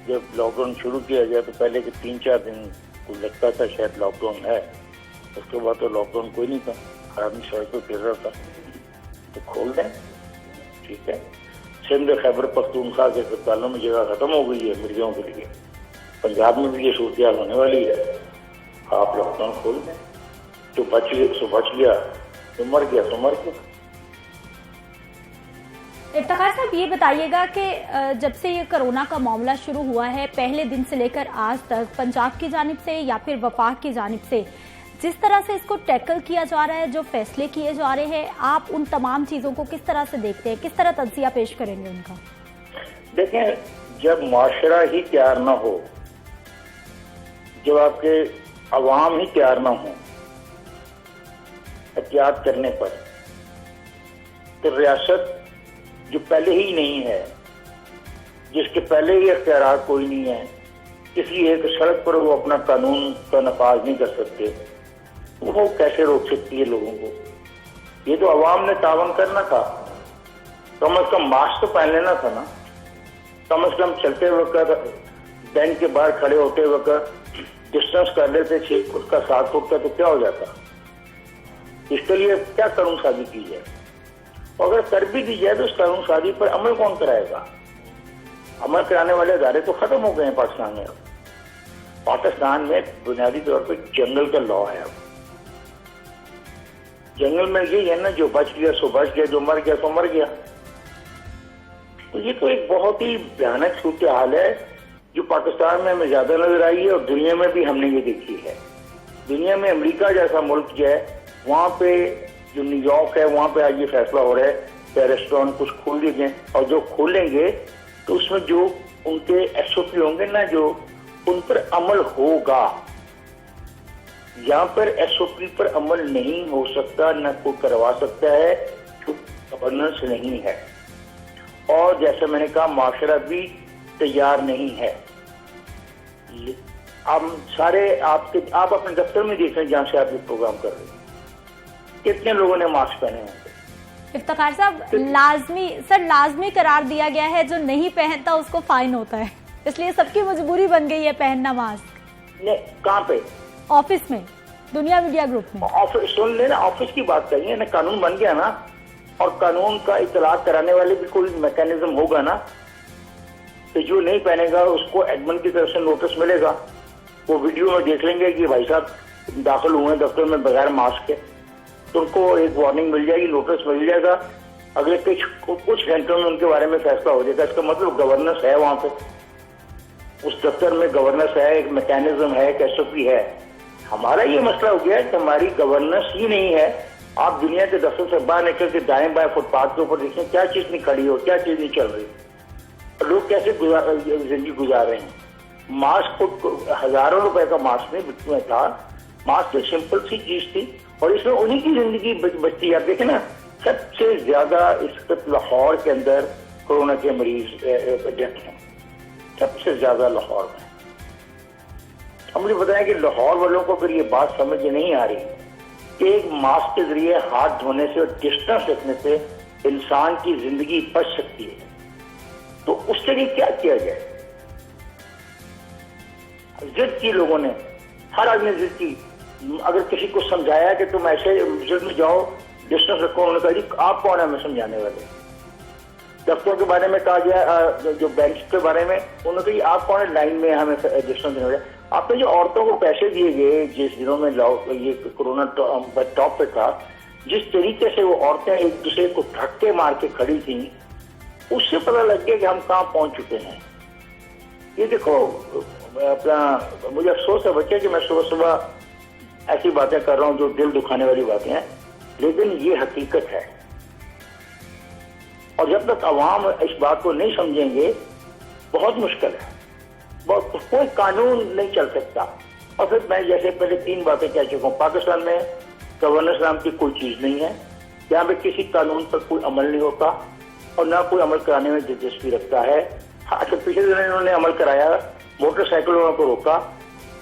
जब लॉकडाउन शुरू किया गया तो पहले के 3-4 दिन को लगता था शायद लॉकडाउन है, उसके बाद तो लॉकडाउन कोई नहीं था, आदमी सड़क पर फिर रहा था। तो खोल दें, ठीक है। सिंध खैबर पख्तूनख्वा के अस्पतालों में जगह खत्म हो गई है मरीजों के लिए, पंजाब में भी ये सूरत होने वाली है। आप लॉकडाउन खोल दें, तो बच गया, तो मर गया तो मर गया। इफ्तिखार साहब, ये बताइएगा कि जब से ये कोरोना का मामला शुरू हुआ है, पहले दिन से लेकर आज तक पंजाब की जानिब से या फिर वफाक की जानिब से जिस तरह से इसको टैकल किया जा रहा है, जो फैसले किए जा रहे हैं, आप उन तमाम चीज़ों को किस तरह से देखते हैं, किस तरह तज्जिया पेश करेंगे उनका? देखें, जब माशरा ही तैयार ना हो, जब आपके अवाम ही तैयार ना हो एहतियात करने पर, तो रियासत जो पहले ही नहीं है, जिसके पहले ही अख्तियार कोई नहीं है, इसलिए एक सड़क पर वो अपना कानून का नफाज नहीं कर सकते, वो कैसे रोक सकती है लोगों को? ये तो अवाम ने तावन करना था, कम से कम मास्क तो पहन लेना था ना, कम से कम चलते वक्त बैंक के बाहर खड़े होते वक्त डिस्टेंस कर लेते 6 फुट का 7 फुट का, तो क्या हो जाता? इसके लिए क्या कानून साजी की जाए, और अगर कर भी दी जाए तो उस कानून साजी पर अमल कौन कराएगा? अमल कराने वाले अदारे तो खत्म हो गए हैं पाकिस्तान में। पाकिस्तान में बुनियादी तौर पर जंगल का लॉ है। अब जंगल में यही है ना, जो बच गया सो बच गया, जो मर गया सो मर गया। तो ये तो एक बहुत ही भयानक सूरत हाल है जो पाकिस्तान में हमें ज्यादा नजर आई है और दुनिया में भी हमने ये देखी है। दुनिया में अमेरिका जैसा मुल्क जो है, वहां पे जो न्यूयॉर्क है, वहां पे आज ये फैसला हो रहा है कि रेस्टोरेंट कुछ खोल दीजिए, और जो खोलेंगे तो उसमें जो उनके SOP होंगे ना, जो उन पर अमल होगा। यहाँ पर SOP पर अमल नहीं हो सकता, न कोई करवा सकता है, क्योंकि गवर्नेंस नहीं है, और जैसे मैंने कहा माशरा भी तैयार नहीं है। हम सारे आप अपने दफ्तर में देख रहे हैं जहाँ से आप ये प्रोग्राम कर रहे हैं, कितने लोगों ने मास्क पहने हैं। इफ्तिखार साहब, लाजमी करार दिया गया है, जो नहीं पहनता उसको फाइन होता है, इसलिए सबकी मजबूरी बन गई है पहनना मास्क। कहाँ पे? ऑफिस में, दुनिया मीडिया ग्रुप में। ऑफिस सुन लेना, ऑफिस की बात करिए ना, कानून बन गया ना, और कानून का इतलाक कराने वाले भी कोई मैकेनिज्म होगा ना, तो जो नहीं पहनेगा उसको एडमिन की तरफ से नोटिस मिलेगा। वो वीडियो में देख लेंगे कि भाई साहब दाखिल हुए दफ्तर में बगैर मास्क के, तो उनको एक वार्निंग मिल जाएगी, नोटिस मिल जाएगा। अगले कुछ घंटों में उनके बारे में फैसला हो जाएगा। इसका मतलब गवर्नेंस है, वहां पे उस दफ्तर में गवर्नेंस है, एक मैकेनिज्म है, एक SOP है। हमारा ये मसला हो गया है कि हमारी गवर्नेंस ही नहीं है। आप दुनिया के दफ्तर से बाहर निकल के दाएं बाएं फुटपाथ के ऊपर देखें, क्या चीज नहीं खड़ी हो, क्या चीज नहीं चल रही, लोग कैसे जिंदगी गुजार रहे हैं। मास्क हजारों रुपए का मास्क में था, मास्क एक सिंपल सी चीज थी, और इसमें उन्हीं की जिंदगी बचती है। आप देखें ना, सबसे ज्यादा इस वक्त लाहौर के अंदर कोरोना के मरीज डेथ हैं, सबसे ज्यादा लाहौर में। हम मुझे बताएं कि लाहौर वालों को फिर ये बात समझ नहीं आ रही कि एक मास्क के जरिए हाथ धोने से और डिस्टेंस रखने से इंसान की जिंदगी बच सकती है, तो उसके लिए क्या किया जाए। जिद की लोगों ने, हर आदमी ने जिद की। अगर किसी को समझाया कि तुम ऐसे जिद में जाओ, डिस्टेंस रखो, उन्होंने कहा जी आप कौन है हमें समझाने वाले। दफ्तर के बारे में कहा गया, जो बैंक के बारे में, उन्होंने कहा आप कौन है लाइन में हमें डिस्टेंस देने वाले। आपने जो औरतों को पैसे दिए गए जिस दिनों में ये कोरोना टॉप पे था, जिस तरीके से वो औरतें एक दूसरे को धक्के मार के खड़ी थी, उससे पता लग गया कि हम कहाँ पहुंच चुके हैं। ये देखो, अपना मुझे अफसोस है बच्चे कि मैं सुबह सुबह ऐसी बातें कर रहा हूँ जो दिल दुखाने वाली बातें हैं, लेकिन ये हकीकत है। और जब तक अवाम इस बात को नहीं समझेंगे, बहुत मुश्किल है, बहुत कोई कानून नहीं चल सकता। और फिर मैं जैसे पहले 3 बातें कह चुका हूँ, पाकिस्तान में गवर्नेंस नाम की कोई चीज नहीं है, यहाँ पे किसी कानून पर कोई अमल नहीं होता और ना कोई अमल कराने में दिलचस्पी रखता है। अच्छा, पिछले दिनों इन्होंने अमल कराया, मोटरसाइकिल वालों को रोका,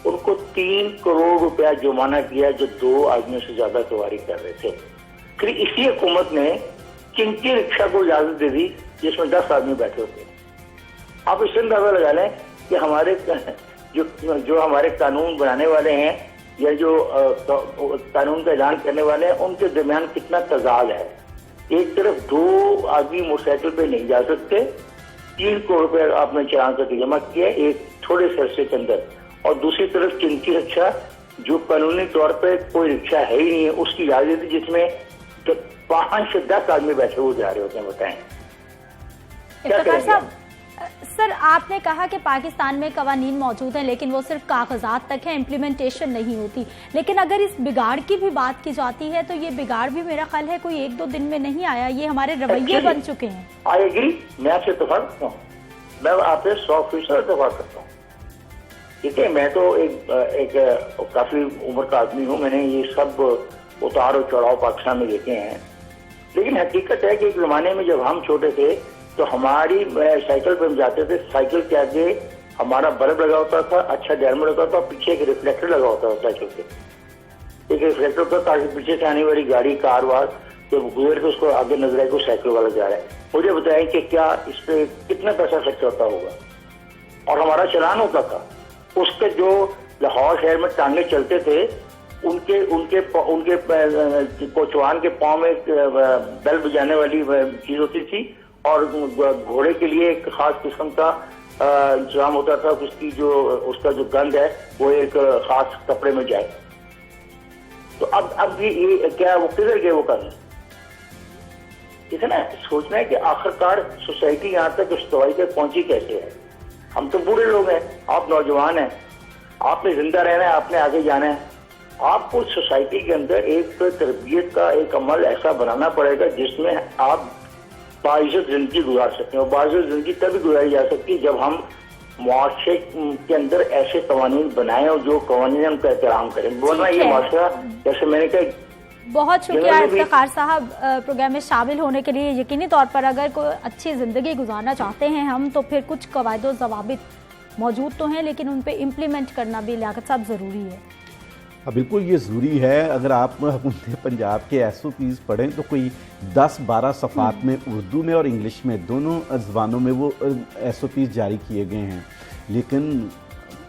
उनको 3 करोड़ रुपया जुर्माना किया जो 2 आदमियों से ज्यादा सवारी कर रहे थे। फिर इसी हुकूमत ने चिंकी रिक्शा को इजाजत दे दी जिसमें 10 आदमी बैठे होते। आप इससे अंदाजा लगा लें कि हमारे जो हमारे कानून बनाने वाले हैं या जो कानून का ऐलान करने वाले हैं, उनके दरमियान कितना तजाद है। एक तरफ 2 आदमी मोटरसाइकिल पे नहीं जा सकते, 3 करोड़ रुपए आपने चालान करके जमा किया एक थोड़े से अरसे के अंदर, और दूसरी तरफ चिंकी रिक्शा जो कानूनी तौर पे कोई रिक्शा है ही नहीं है, उसकी इजाजत जिसमें 5 से 10 आदमी बैठे हुए जा रहे होते हैं। बताएं क्या करेंगे। सर, आपने कहा कि पाकिस्तान में कवानीन मौजूद हैं, लेकिन वो सिर्फ कागजात तक है, इम्प्लीमेंटेशन नहीं होती। लेकिन अगर इस बिगाड़ की भी बात की जाती है तो ये बिगाड़ भी मेरा ख्याल है कोई 1-2 दिन में नहीं आया, ये हमारे रवैये बन चुके हैं। आई एग्री, मैं आपसे इत्तेफाक करता हूँ, मैं आपसे 100% इत्तेफाक करता हूँ। ठीक है, मैं तो एक काफी उम्र का आदमी हूँ, मैंने ये सब उतार और चढ़ाव पाकिस्तान में देखे हैं। लेकिन हकीकत है कि एक जमाने में जब हम छोटे थे तो हमारी साइकिल पे हम जाते थे, साइकिल के आगे हमारा बल्ब लगा होता था, अच्छा डैमो लगा होता था, पीछे एक रिफ्लेक्टर लगा होता था साइकिल पे। एक रिफ्लेक्टर होता ताकि पीछे से आने वाली गाड़ी कार वार जब गुजर के उसको आगे नजर आए को साइकिल वाला जा रहा है। मुझे बताएं कि क्या इस पे कितना पैसा खर्च होता होगा, और हमारा चलान होता था। उसके जो लाहौर शहर में टांगे चलते थे उनके उनके उनके कोचवान के पाँव में बेल बजाने वाली चीज होती थी और घोड़े के लिए एक खास किस्म का इंतजाम होता था, उसका जो गंध है वो एक खास कपड़े में जाए। तो अब ये क्या वो किधर गए वो करने? ठीक है ना, सोचना है कि आखिरकार सोसाइटी यहाँ तक दवाई तक पहुंची कैसे है। हम तो बूढ़े लोग हैं, आप नौजवान हैं, आपने जिंदा रहना है, आपने आगे जाना है। आपको सोसाइटी के अंदर एक तरबियत का एक अमल ऐसा बनाना पड़ेगा जिसमें आप बाइज्जत जिंदगी गुजार सकते हैं। और बाइज्जत जिंदगी तभी गुजारी जा सकती है जब हम मुआशरे के अंदर ऐसे कवानीन बनाएं और जो कवानीन हम का एहतराम करें, वरना ये मुआशरा, जैसे मैंने कहा। बहुत शुक्रिया इफ्तिखार साहब प्रोग्राम में शामिल होने के लिए। यकीनी तौर पर अगर कोई अच्छी ज़िंदगी गुजारना चाहते हैं हम, तो फिर कुछ कवायद व ज़वाबित मौजूद तो हैं, लेकिन उन पे इम्प्लीमेंट करना भी लियाकत साहब ज़रूरी है। बिल्कुल ये ज़रूरी है। अगर आप पंजाब के SOPs पढ़ें तो कोई 10-12 सफ़ात में उर्दू में और इंग्लिश में दोनों ज़बानों में वो SOPs जारी किए गए हैं, लेकिन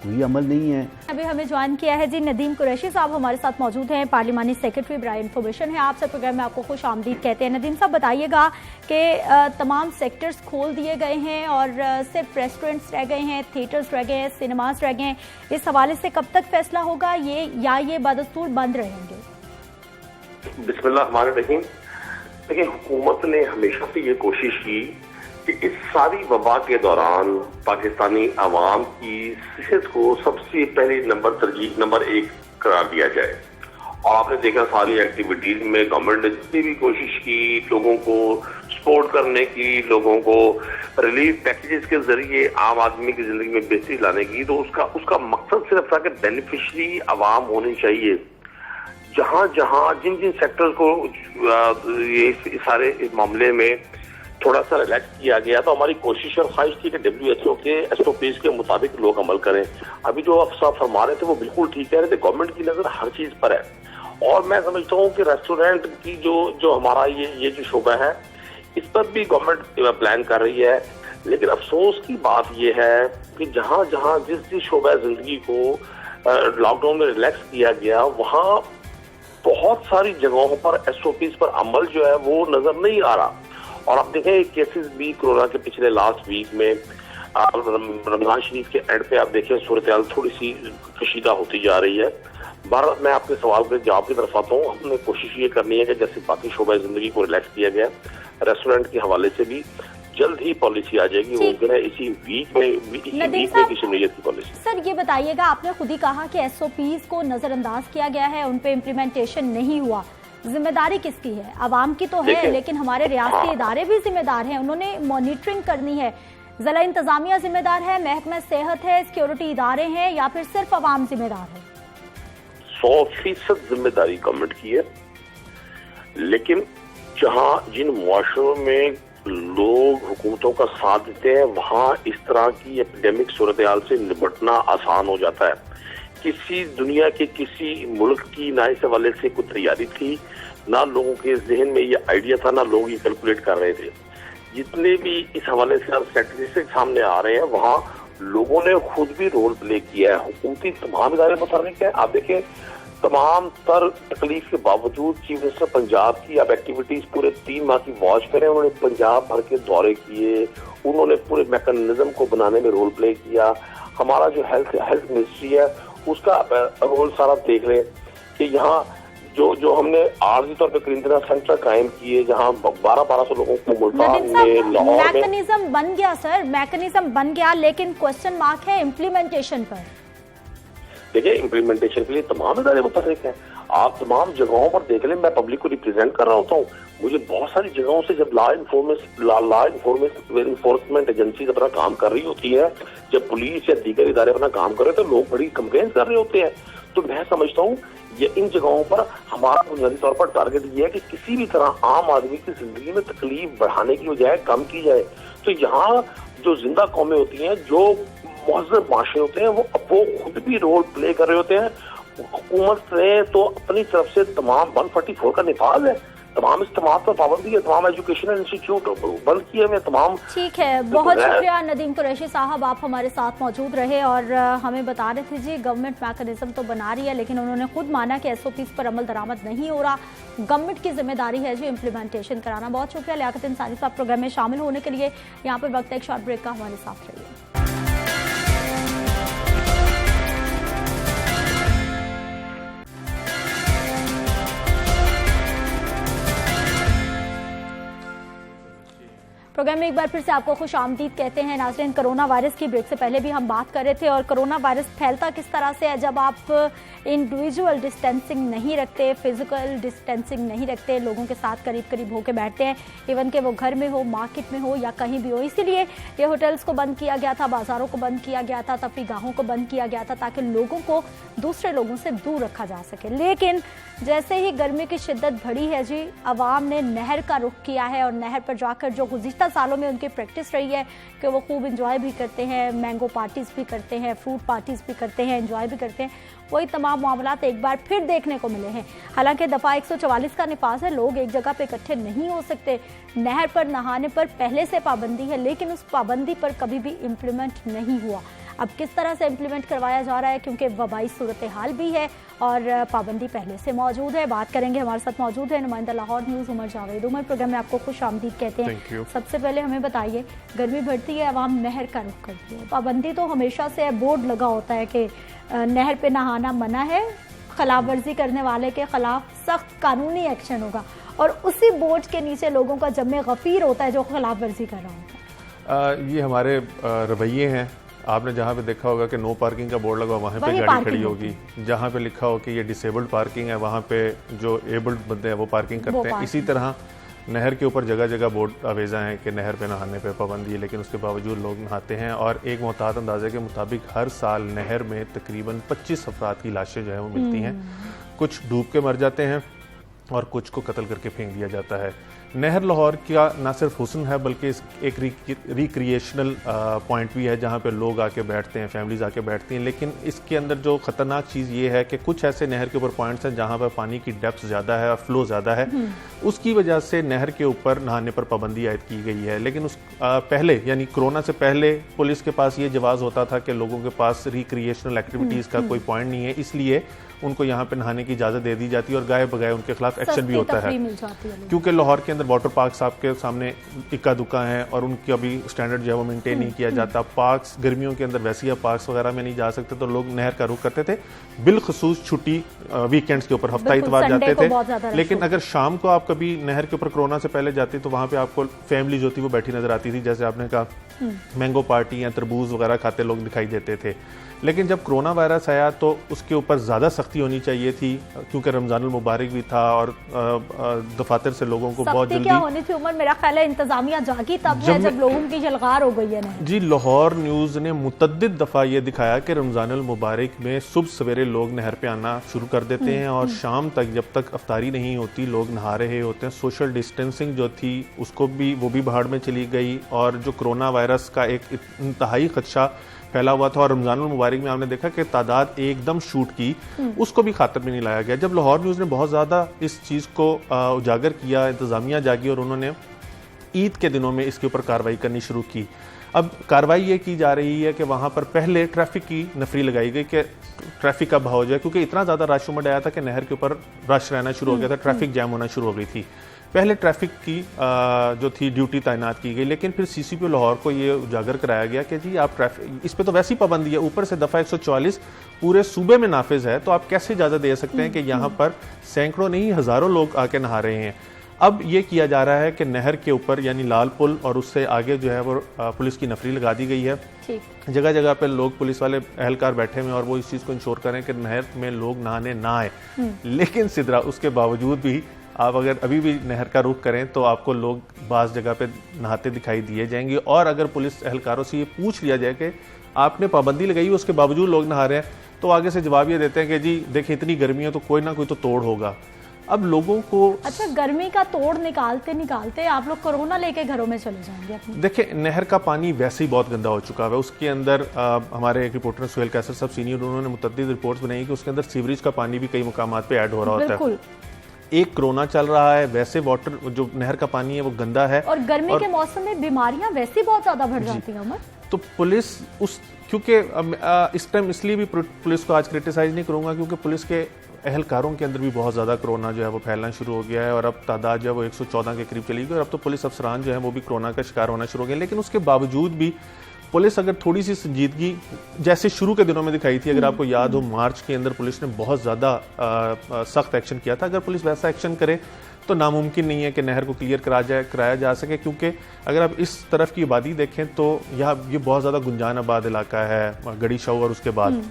कोई अमल नहीं है। अभी हमें ज्वाइन किया है जी नदीम कुरैशी साहब, हमारे साथ मौजूद हैं, पार्लिमानी सेक्रेटरी बराए इंफॉर्मेशन है। आपसे प्रोग्राम में आपको खुश आमदीद कहते हैं। नदीम साहब बताइएगा कि तमाम सेक्टर्स खोल दिए गए हैं और सिर्फ रेस्टोरेंट्स रह गए हैं, थिएटर्स रह गए हैं, सिनेमास रह गए हैं। इस हवाले से कब तक फैसला होगा ये बदस्तूर बंद रहेंगे? बिस्मिल्लाहिर्रहमानिर्रहीम। देखिए, हुकूमत ने हमेशा से ये कोशिश की कि इस सारी वबा के दौरान पाकिस्तानी अवाम की सेहत को सबसे पहले तरजीह नंबर 1 करार दिया जाए। और आपने देखा सारी एक्टिविटीज में गवर्नमेंट ने जितनी भी कोशिश की लोगों को सपोर्ट करने की, लोगों को रिलीफ पैकेजेस के जरिए आम आदमी की जिंदगी में बेहतरी लाने की, तो उसका मकसद सिर्फ था कि बेनिफिशरी अवाम होनी चाहिए। जहां जहां जिन जिन सेक्टर को ये सारे इस मामले में थोड़ा सा रिलैक्स किया गया, तो हमारी कोशिश और ख्वाहिश थी कि WHO के SOPs के मुताबिक लोग अमल करें। अभी जो आप साहब फरमा रहे थे वो बिल्कुल ठीक कह रहे थे, गवर्नमेंट की नजर हर चीज पर है। और मैं समझता हूँ कि रेस्टोरेंट की जो हमारा ये जो शोबा है, इस पर भी गवर्नमेंट प्लान कर रही है। लेकिन अफसोस की बात यह है कि जहां जहां जिस शोबा जिंदगी को लॉकडाउन में रिलैक्स किया गया, वहां बहुत सारी जगहों पर SOPs पर अमल जो है वो नजर नहीं आ रहा। और आप देखें केसेस भी कोरोना के पिछले लास्ट वीक में रमजान शरीफ के एंड पे आप देखें सूरत हाल थोड़ी सी कशीदा होती जा रही है। भारत में आपके सवाल के जवाब की तरफ आता हूँ। हमने कोशिश ये करनी है कि जैसे बाकी शोबा जिंदगी को रिलैक्स किया गया, रेस्टोरेंट के हवाले से भी जल्द ही पॉलिसी आ जाएगी। मुमकिन है इसी वीक में की शमूलियत की पॉलिसी। सर ये बताइएगा, आपने खुद ही कहा कि SOPs को नजरअंदाज किया गया है, उन पे इम्प्लीमेंटेशन नहीं हुआ, जिम्मेदारी किसकी है? आवाम की तो है, लेकिन हमारे रियासती इदारे भी जिम्मेदार हैं, उन्होंने मॉनिटरिंग करनी है। जिला इंतजामिया जिम्मेदार है, महकमा सेहत है, सिक्योरिटी इदारे हैं, या फिर सिर्फ आवाम जिम्मेदार है? 100% जिम्मेदारी गवर्नमेंट की है। लेकिन जिन मुआशरों में लोग हुकूमतों का साथ देते हैं, वहां इस तरह की एपिडेमिक सूरत हाल से निपटना आसान हो जाता है। किसी दुनिया के किसी मुल्क की ना इस हवाले से कोई तैयारी थी, ना लोगों के जहन में ये आइडिया था, ना लोग ये कैलकुलेट कर रहे थे। जितने भी इस हवाले से स्टैटिस्टिक्स सामने आ रहे हैं, वहां लोगों ने खुद भी रोल प्ले किया है। हुकूमती तमाम इदारे मुताबिक है। आप देखें, तमाम तर तकलीफ के बावजूद चीफ मिनिस्टर पंजाब की अब एक्टिविटीज पूरे 3 माह की वॉच करें। उन्होंने पंजाब भर के दौरे किए, उन्होंने पूरे मैकेनिज्म को बनाने में रोल प्ले किया। हमारा जो हेल्थ मिनिस्ट्री है उसका रोल सारा देख रहे कि यहाँ जो हमने आर्जी तौर पर क्रिंटना सेंटर कायम किए, जहाँ 1200 लोगों को मुल्तान में, लाहौर में मैकेनिज्म बन गया। सर मैकेनिज्म बन गया, लेकिन क्वेश्चन मार्क है इम्प्लीमेंटेशन पर। देखिए, इम्प्लीमेंटेशन के लिए तमाम इदारे मुतहरिक हैं। आप तमाम जगहों पर देख लें, मैं पब्लिक को रिप्रेजेंट कर रहा होता हूँ। मुझे बहुत सारी जगहों से जब लॉ इन्फोर्समेंट एजेंसी अपना काम कर रही होती है, जब पुलिस या दीगर इदारे अपना काम कर रहे हैं, तो लोग बड़ी कंप्लेन कर रहे होते हैं। तो मैं समझता हूँ ये इन जगहों पर हमारा बुनियादी तौर पर टारगेट ये है कि किसी भी तरह आम आदमी की जिंदगी में तकलीफ बढ़ाने की बजाय कम की जाए। तो यहाँ जो जिंदा कौमें होती हैं, जो मुहज़्ज़ब माशरे होते हैं, वो खुद भी रोल प्ले कर रहे होते हैं। हुकूमत ने तो अपनी तरफ से तमाम 144 का निफाज है, तमाम इस्तेमाल पर पाबंदी है, तमाम एजुकेशनल इंस्टीट्यूट बंद किए हुए, तमाम। ठीक है, बहुत शुक्रिया नदीम कुरैशी साहब, आप हमारे साथ मौजूद रहे और हमें बता रहे थे जी गवर्नमेंट मैकेनिज्म तो बना रही है, लेकिन उन्होंने खुद माना कि एसओपीज पर अमल दरामद नहीं हो रहा। गवर्नमेंट की जिम्मेदारी है जी इम्प्लीमेंटेशन कराना। बहुत शुक्रिया लियाकत इंसानी साहब प्रोग्राम में शामिल होने के लिए। यहाँ पर वक्त एक शॉर्ट ब्रेक का, हमारे साथ रहिए। प्रोग्राम में एक बार फिर से आपको खुश आमदीद कहते हैं। नाज़रीन, कोरोना वायरस की ब्रेक से पहले भी हम बात कर रहे थे और कोरोना वायरस फैलता किस तरह से है जब आप इंडिविजुअल डिस्टेंसिंग नहीं रखते, फिजिकल डिस्टेंसिंग नहीं रखते, लोगों के साथ करीब करीब होकर बैठते हैं, इवन के वो घर में हो, मार्केट में हो या कहीं भी हो। इसीलिए ये होटल्स को बंद किया गया था, बाजारों को बंद किया गया था, तफरीगाहों को बंद किया गया था ताकि लोगों को दूसरे लोगों से दूर रखा जा सके। लेकिन जैसे ही गर्मी की शिद्दत बढ़ी है जी, अवाम ने नहर का रुख किया है और नहर पर जाकर जो गुज़िश्ता सालों में उनकी प्रैक्टिस रही है कि वो खूब इंजॉय भी करते हैं, मैंगो पार्टीज़ भी करते हैं, फ्रूट पार्टीज़ भी करते हैं, इंजॉय भी करते हैं, वही तमाम मामलात एक बार फिर देखने को मिले हैं। हालांकि दफ़ा 144 का निफाज है, लोग एक जगह पे इकट्ठे नहीं हो सकते। नहर पर नहाने पर पहले से पाबंदी है, लेकिन उस पाबंदी पर कभी भी इम्प्लीमेंट नहीं हुआ। अब किस तरह से इम्प्लीमेंट करवाया जा रहा है, क्योंकि वबाई सूरत हाल भी है और पाबंदी पहले से मौजूद है। बात करेंगे, हमारे साथ मौजूद है नुमाइंदा लाहौर न्यूज़ उमर जावेद। उमर, प्रोग्राम में आपको खुश आमदीद कहते हैं। सबसे पहले हमें बताइए, गर्मी बढ़ती है, अवाम नहर का रुख करती है, पाबंदी तो हमेशा से बोर्ड लगा होता है कि नहर पे नहाना मना है, खिलाफ वर्जी करने वाले के खिलाफ सख्त कानूनी एक्शन होगा, और उसी बोर्ड के नीचे लोगों का जम्मे गफीर होता है जो खिलाफ वर्जी कर रहा होता है। ये हमारे रवैये हैं। आपने जहाँ पे देखा होगा कि नो पार्किंग का बोर्ड लगा, वहाँ पे गाड़ी खड़ी होगी। जहाँ पे लिखा हो कि ये डिसेबल्ड पार्किंग है, वहाँ पे जो एबल्ड बंदे हैं वो पार्किंग करते हैं। इसी तरह नहर के ऊपर जगह जगह बोर्ड आवेजा हैं कि नहर पे नहाने पे पाबंदी है, लेकिन उसके बावजूद लोग नहाते हैं। और एक मुहतात अंदाजे के मुताबिक हर साल नहर में तकरीबन 25 अफराद की लाशें जो है वो मिलती हैं। कुछ डूब के मर जाते हैं और कुछ को कत्ल करके फेंक दिया जाता है। नहर लाहौर का ना सिर्फ हुस्न है बल्कि एक रिक्रिएशनल पॉइंट भी है जहाँ पे लोग आके बैठते हैं, फैमिलीज आके बैठती हैं। लेकिन इसके अंदर जो ख़तरनाक चीज़ ये है कि कुछ ऐसे नहर के ऊपर पॉइंट्स हैं जहाँ पर पानी की डेप्थ ज़्यादा है और फ्लो ज़्यादा है, उसकी वजह से नहर के ऊपर नहाने पर पाबंदी आयद की गई है। लेकिन उस पहले यानी कोरोना से पहले पुलिस के पास ये जवाज़ होता था कि लोगों के पास रिक्रिएशनल एक्टिविटीज़ का कोई पॉइंट नहीं है, इसलिए उनको यहाँ पे नहाने की इजाज़त दे दी जाती है और गाय बगाए उनके खिलाफ एक्शन भी होता है। क्योंकि लाहौर के अंदर वाटर पार्क्स आपके सामने इक्का दुक्का हैं और उनकी अभी स्टैंडर्ड जो है वो मेंटेन नहीं किया जाता। पार्क्स गर्मियों के अंदर वैसे ही पार्क्स वगैरह में नहीं जा सकते, तो लोग नहर का रुख करते थे, बिलखसूस छुट्टी वीकेंड्स के ऊपर, हफ्ता इतवार जाते थे। लेकिन अगर शाम को आप कभी नहर के ऊपर कोरोना से पहले जाते तो वहाँ पे आपको फैमिली जो थी वो बैठी नजर आती थी, जैसे आपने कहा मैंगो पार्टी या तरबूज वगैरह खाते लोग दिखाई देते थे। लेकिन जब कोरोना वायरस आया तो उसके ऊपर ज़्यादा सख्ती होनी चाहिए थी, क्योंकि रमज़ानुल मुबारक भी था और दफातर से लोगों को बहुत जल्दी क्या होनी थी उमर, मेरा ख्याल है इंतजामिया जागी तब है जब लोगों की जलगार हो गई है ना। जी, लाहौर न्यूज़ ने मुतद्दिद दफ़ा ये दिखाया कि रमज़ानुल मुबारक में सुबह सवेरे लोग नहर पे आना शुरू कर देते हैं और शाम तक जब तक अफ्तारी नहीं होती लोग नहा रहे होते हैं। सोशल डिस्टेंसिंग जो थी उसको भी वो भी भाड़ में चली गई और जो कोरोना वायरस का एक इंतहाई खदशा फैला हुआ था और रमज़ानुल मुबारक में आपने देखा कि तादाद एकदम शूट की, उसको भी खातर में नहीं लाया गया। जब लाहौर न्यूज़ ने बहुत ज़्यादा इस चीज़ को उजागर किया, इंतज़ामिया जागी और उन्होंने ईद के दिनों में इसके ऊपर कार्रवाई करनी शुरू की। अब कार्रवाई ये की जा रही है कि वहाँ पर पहले ट्रैफिक की नफरी लगाई गई कि ट्रैफिक का बहाव जाए, क्योंकि इतना ज़्यादा रश उमड़ आया था कि नहर के ऊपर रश रहना शुरू हो गया था, ट्रैफिक जैम होना शुरू हो गई थी। पहले ट्रैफिक की जो थी ड्यूटी तैनात की गई, लेकिन फिर सीसीपी लाहौर को ये उजागर कराया गया कि जी आप ट्रैफिक, इस पे तो वैसी पाबंदी है, ऊपर से दफ़ा 144 पूरे सूबे में नाफिज है, तो आप कैसे इजाज़त दे सकते हैं कि यहाँ पर सैकड़ों नहीं हज़ारों लोग आके नहा रहे हैं। अब ये किया जा रहा है कि नहर के ऊपर यानी लाल पुल और उससे आगे जो है वो पुलिस की नफरी लगा दी गई है। जगह जगह पे लोग पुलिस वाले एहलकार बैठे हुए और वो इस चीज़ को इंश्योर करें कि नहर में लोग नहाने ना आए। लेकिन सिदरा उसके बावजूद भी आप अगर अभी भी नहर का रुख करें तो आपको लोग बाज़ जगह पे नहाते दिखाई दिए जाएंगे। और अगर पुलिस एहलकारों से ये पूछ लिया जाए कि आपने पाबंदी लगाई उसके बावजूद लोग नहा रहे हैं, तो आगे से जवाब ये देते हैं कि जी देखिए इतनी गर्मी है तो कोई ना कोई तो तोड़ होगा। अब लोगों को अच्छा, गर्मी का तोड़ निकालते निकालते आप लोग कोरोना लेके घरों में चले जाएंगे। देखिए नहर का पानी वैसे ही बहुत गंदा हो चुका है, उसके अंदर हमारे एक रिपोर्टर सुहेल कैसर साहब सीनियर, उन्होंने मुतद्दिद रिपोर्ट्स बनाई कि उसके अंदर सीवरेज का पानी भी कई मुकामात पे ऐड हो रहा होता है। एक कोरोना चल रहा है, वैसे वाटर जो नहर का पानी है वो गंदा है, और गर्मी के मौसम में बीमारियां वैसे बहुत ज्यादा बढ़ जाती हैं अमर। तो पुलिस उस क्योंकि इस टाइम इसलिए भी पुलिस को आज क्रिटिसाइज नहीं करूंगा क्योंकि पुलिस के एहलकारों के अंदर भी बहुत ज़्यादा कोरोना जो है वो फैलना शुरू हो गया है और अब तादाद जो है वो 114 के करीब चली गई और अब तो पुलिस अफसरान जो है वो भी कोरोना का शिकार होना शुरू हो गए। लेकिन उसके बावजूद भी पुलिस अगर थोड़ी सी संजीदगी जैसे शुरू के दिनों में दिखाई थी, अगर आपको याद हो मार्च के अंदर पुलिस ने बहुत ज़्यादा सख्त एक्शन किया था, अगर पुलिस वैसा एक्शन करे तो नामुमकिन नहीं है कि नहर को क्लियर कराया जा सके। क्योंकि अगर आप इस तरफ की आबादी देखें तो यहाँ ये बहुत ज़्यादा गुंजान आबाद इलाका है, गड़ी शाह और उसके बाद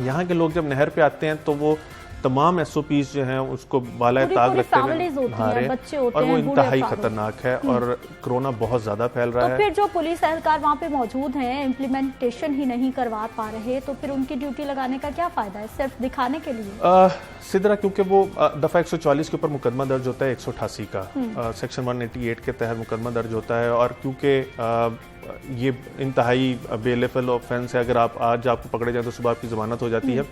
यहाँ के लोग जब नहर पे आते हैं तो वो तमाम SOPs जो हैं उसको बाला ताक रखते हुए नहारे और वो इंतहाई खतरनाक है और कोरोना बहुत ज्यादा फैल रहा है। तो फिर जो पुलिस एहलकार वहाँ पे मौजूद हैं, इम्प्लीमेंटेशन ही नहीं करवा पा रहे, तो फिर उनकी ड्यूटी लगाने का क्या फायदा है, सिर्फ दिखाने के लिए? सिदरा, क्योंकि वो दफा 144 के ऊपर मुकदमा दर्ज होता है 188 का, सेक्शन 188 के तहत मुकदमा दर्ज होता है और क्योंकि ये इंतहाई बेलेफल ऑफेंस है, अगर आप आज आपको पकड़े जाए तो सुबह आपकी जमानत हो जाती है,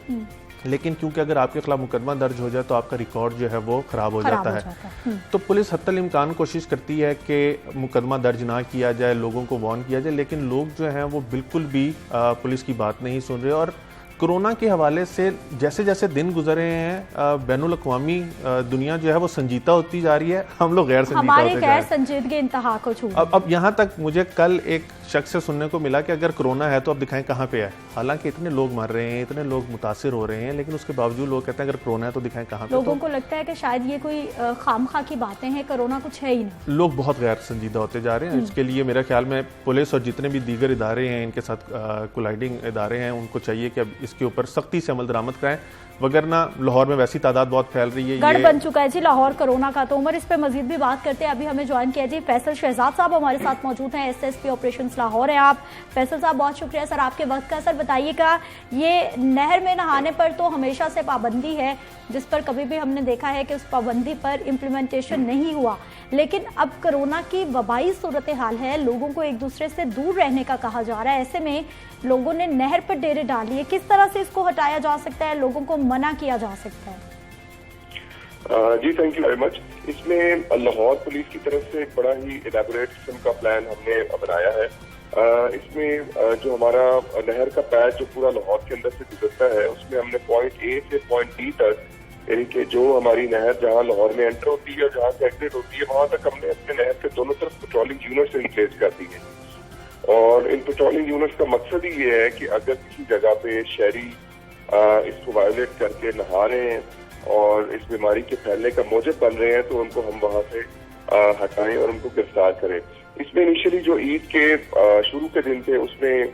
लेकिन क्योंकि अगर आपके खिलाफ मुकदमा दर्ज हो जाए तो आपका रिकॉर्ड जो है वो खराब हो जाता है। तो पुलिस हत्तल इम्कान कोशिश करती है कि मुकदमा दर्ज ना किया जाए, लोगों को वार्न किया जाए, लेकिन लोग जो हैं वो बिल्कुल भी पुलिस की बात नहीं सुन रहे। और कोरोना के हवाले से जैसे जैसे दिन गुजरे हैं बैनुल अक़वामी दुनिया जो है वो संजीदा होती जा रही है, हम लोग गैर संजीदा होते जा रहे हैं। हमारे गैर संजीदगी इंतहा को छू। अब यहाँ तक मुझे कल एक शख्स से सुनने को मिला कि अगर कोरोना है तो अब दिखाएं कहाँ पे है। हालांकि इतने लोग मर रहे हैं, इतने लोग मुतासिर हो रहे हैं, लेकिन उसके बावजूद लोग कहते हैं अगर कोरोना है तो दिखाएं कहाँ पे। लोगों को लगता है कि शायद ये कोई खामखा की बातें हैं, कोरोना कुछ है ही नहीं। लोग बहुत गैर संजीदा होते जा रहे हैं। इसके लिए मेरे ख्याल में पुलिस और जितने भी दीगर इदारे हैं, इनके साथ कोलाइडिंग इदारे हैं, उनको चाहिए कि अब इसके ऊपर सख्ती से अमल दरामद कराएं, वगरना लाहौर में वैसी तादाद बहुत फैल रही है, गढ़ बन चुका है जी लाहौर कोरोना का। तो उमर इस पे मजीद भी बात करते हैं। अभी हमें ज्वाइन किया जी फैसल शहजाद साहब हमारे साथ मौजूद हैं, SSP ऑपरेशंस लाहौर हैं आप। फैसल साहब बहुत शुक्रिया सर आपके वक्त का। सर बताइएगा, ये नहर में नहाने पर तो हमेशा से पाबंदी है, जिस पर कभी भी हमने देखा है कि उस पाबंदी पर इम्प्लीमेंटेशन नहीं हुआ, लेकिन अब कोरोना की वबाई सूरत हाल है, लोगों को एक दूसरे से दूर रहने का कहा जा रहा है, ऐसे में लोगों ने नहर पर डेरे डाली है, किस तरह से इसको हटाया जा सकता है, लोगों को मना किया जा सकता है? जी थैंक यू वेरी मच। इसमें लाहौर पुलिस की तरफ से एक बड़ा ही इलेबोरेट किस्म का प्लान हमने बनाया है। इसमें जो हमारा नहर का पैच जो पूरा लाहौर के अंदर से गुजरता है, उसमें हमने पॉइंट A से पॉइंट D तक, यानी कि जो हमारी नहर जहाँ लाहौर में एंटर होती है और जहाँ से एग्जिट होती है, वहां तक हमने अपने नहर के दोनों तरफ पेट्रोलिंग यूनिट्स इंप्लेस कर दी है। और इन पेट्रोलिंग यूनिट्स का मकसद ही ये है कि अगर किसी जगह पे शहरी इसको वायोलेट करके नहा रहे हैं और इस बीमारी के फैलने का मौजब बन रहे हैं, तो उनको हम वहां से हटाएं और उनको गिरफ्तार करें। इसमें इनिशियली जो ईद के शुरू के दिन थे, उसमें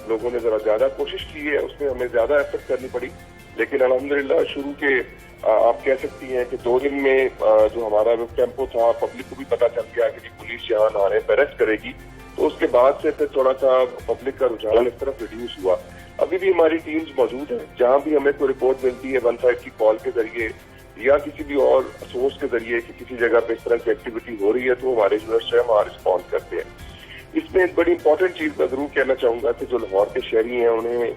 लोगों ने जरा ज्यादा कोशिश की है, उसमें हमें ज्यादा एफर्ट करनी पड़ी, लेकिन अल्हम्दुलिल्लाह शुरू के आप कह सकती हैं कि 2 दिन में जो हमारा टेम्पो था, पब्लिक को भी पता चल गया कि पुलिस यहाँ नहाने पर अरेस्ट करेगी, तो उसके बाद से फिर थोड़ा सा पब्लिक का रुझान इस तरफ रिड्यूस हुआ। अभी भी हमारी टीम्स मौजूद हैं, जहाँ भी हमें कोई रिपोर्ट मिलती है 15 की कॉल के जरिए या किसी भी और सोर्स के जरिए कि किसी जगह पे इस तरह की एक्टिविटी हो रही है, तो हमारे यूनिट्स जो है वहाँ रिस्पॉन्ड करते हैं। इसमें एक बड़ी इंपॉर्टेंट चीज मैं जरूर कहना चाहूंगा कि जो लाहौर के शहरी हैं उन्हें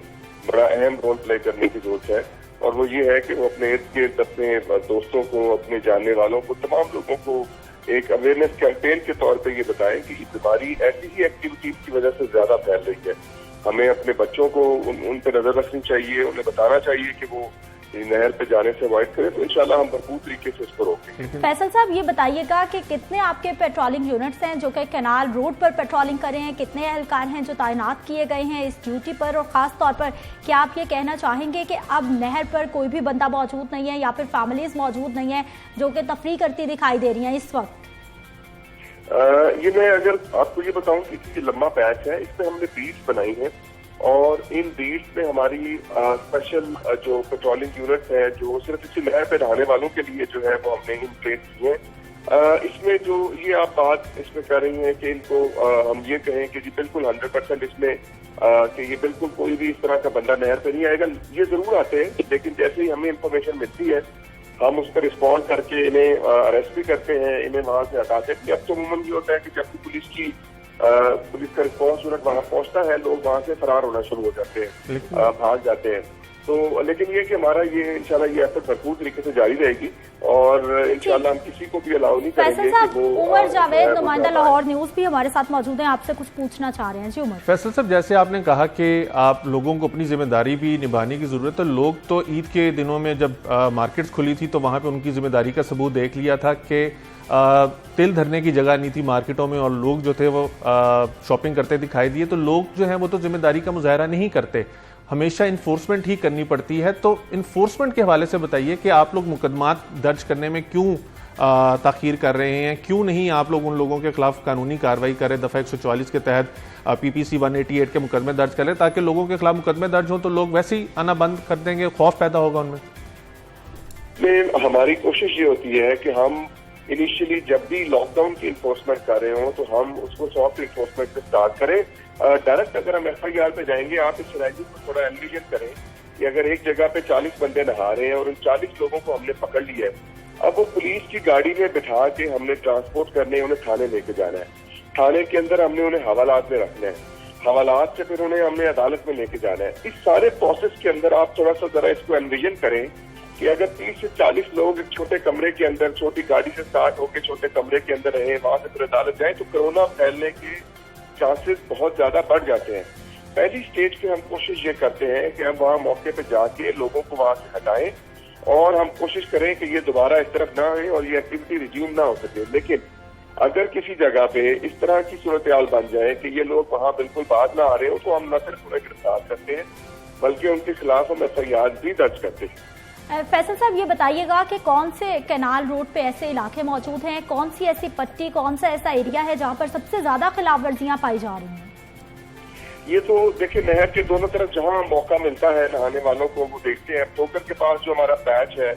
बड़ा अहम रोल प्ले करने की जरूरत है, और वो ये है कि वो अपने इर्द गिर्द अपने दोस्तों को, अपने जानने वालों को, तमाम लोगों को एक अवेयरनेस कैंपेन के तौर पे ये बताएं कि ये बीमारी ऐसी ही एक्टिविटीज की वजह से ज्यादा फैल रही है। हमें अपने बच्चों को उन पे नजर रखनी चाहिए, उन्हें बताना चाहिए कि वो नहर पे जाने से अवॉइड करें, तो इंशाल्लाह हम भरपूर तरीके से इसको रोकेंगे। फैसल साहब ये बताइएगा कि कितने आपके पेट्रोलिंग यूनिट्स हैं जो कि कैनाल रोड पर पेट्रोलिंग कर रहे हैं, कितने एहलकार हैं जो तैनात किए गए हैं इस ड्यूटी पर, और खास तौर पर क्या आप ये कहना चाहेंगे कि अब नहर पर कोई भी बंदा मौजूद नहीं है या फिर फैमिलीज मौजूद नहीं है जो कि तफरी करती दिखाई दे रही हैं इस वक्त? ये मैं अगर आपको ये बताऊं कि ये लंबा पैच है, इसमें हमने बीट्स बनाई है और इन बीट्स में हमारी स्पेशल जो पेट्रोलिंग यूनिट्स है जो सिर्फ इसी नहर पे नहाने वालों के लिए जो है वो हमने इन प्लेस की है। इसमें जो ये आप बात इसमें कर रही हैं कि इनको हम ये कहें कि जी बिल्कुल 100% इसमें कि ये बिल्कुल कोई भी इस तरह का बंदा नहर पे नहीं आएगा, ये जरूर आते हैं, लेकिन जैसे ही हमें इंफॉर्मेशन मिलती है हम उस पर रिस्पॉन्ड करके इन्हें अरेस्ट भी करते हैं, इन्हें वहां से हटाते हैं। अब तो अमूमन ये होता है कि जब पुलिस का रिस्पॉन्स यूनिट वहां पहुंचता है, लोग वहां से फरार होना शुरू हो जाते हैं, भाग जाते हैं। तो लेकिन ये कि हमारा ये इंशाल्लाह ये एफर्ट भरपूर तरीके से जारी रहेगी और इंशाल्लाह हम किसी को भी अलाउ नहीं करेंगे फैसल साहब, कि वो उमर जावेद नुमाइंदा लाहौर न्यूज भी हमारे साथ मौजूद हैं, आपसे कुछ पूछना चाह रहे हैं। जी उमर। फैसल साहब, जैसे आपने कहा कि आप लोगों को अपनी जिम्मेदारी भी निभाने की जरूरत है। लोग तो ईद के दिनों में जब मार्केट्स खुली थी तो वहां पे उनकी जिम्मेदारी का सबूत देख लिया था कि तिल धरने की जगह नहीं थी मार्केटों में और लोग जो थे वो शॉपिंग करते दिखाई दिए। तो लोग जो हैं वो तो जिम्मेदारी का मुजाहरा नहीं करते, हमेशा इन्फोर्समेंट ही करनी पड़ती है। तो इन्फोर्समेंट के हवाले से बताइए कि आप लोग मुकदमात दर्ज करने में क्यों ताखीर कर रहे हैं, क्यों नहीं आप लोग उन लोगों के खिलाफ कानूनी कार्रवाई करें, दफ़ा 144 के तहत PPC 188 के मुकदमे दर्ज करें, ताकि लोगों के खिलाफ मुकदमे दर्ज हो तो लोग वैसे ही आना बंद कर देंगे, खौफ पैदा होगा उनमें। हमारी कोशिश ये होती है कि हम इनिशियली जब भी लॉकडाउन की इन्फोर्समेंट कर रहे हो तो हम उसको सॉफ्ट इन्फोर्समेंट से स्टार्ट करें। डायरेक्ट अगर हम FIR पे जाएंगे, आप इस सिनेरियो को थोड़ा एनालिसिस करें कि अगर एक जगह पे 40 बंदे नहा रहे हैं और उन 40 लोगों को हमने पकड़ लिया है, अब वो पुलिस की गाड़ी में बिठा के हमने ट्रांसपोर्ट करने, उन्हें थाने लेके जाना है, थाने के अंदर हमने उन्हें हवालात में रखना है, हवालात से फिर उन्हें हमने अदालत में लेके जाना है। इस सारे प्रोसेस के अंदर आप थोड़ा सा जरा इसको एनविजन करें कि अगर 30 से 40 लोग एक छोटे कमरे के अंदर, छोटी गाड़ी से स्टार्ट होकर छोटे कमरे के अंदर रहे, वहां से फिर अदालत जाए, तो कोरोना फैलने के चांसेस बहुत ज्यादा बढ़ जाते हैं। पहली स्टेज पे हम कोशिश ये करते हैं कि हम वहाँ मौके पे जाके लोगों को वहां से हटाएं और हम कोशिश करें कि ये दोबारा इस तरफ ना आए और ये एक्टिविटी रिज्यूम ना हो सके। लेकिन अगर किसी जगह पे इस तरह की सूरत हाल बन जाए कि ये लोग वहाँ बिल्कुल बाहर ना आ रहे हो, तो हम न सिर्फ उन्हें गिरफ्तार करते हैं बल्कि उनके खिलाफ हम FIR भी दर्ज करते हैं। फैसल साहब, ये बताइएगा कि कौन से कैनाल रोड पे ऐसे इलाके मौजूद हैं, कौन सी ऐसी पट्टी, कौन सा ऐसा एरिया है जहां पर सबसे ज्यादा खिलाफ वर्जियां पाई जा रही हैं? ये तो देखिए, नहर के दोनों तरफ जहां मौका मिलता है नहाने वालों को वो देखते हैं। ठोकर के पास जो हमारा पैच है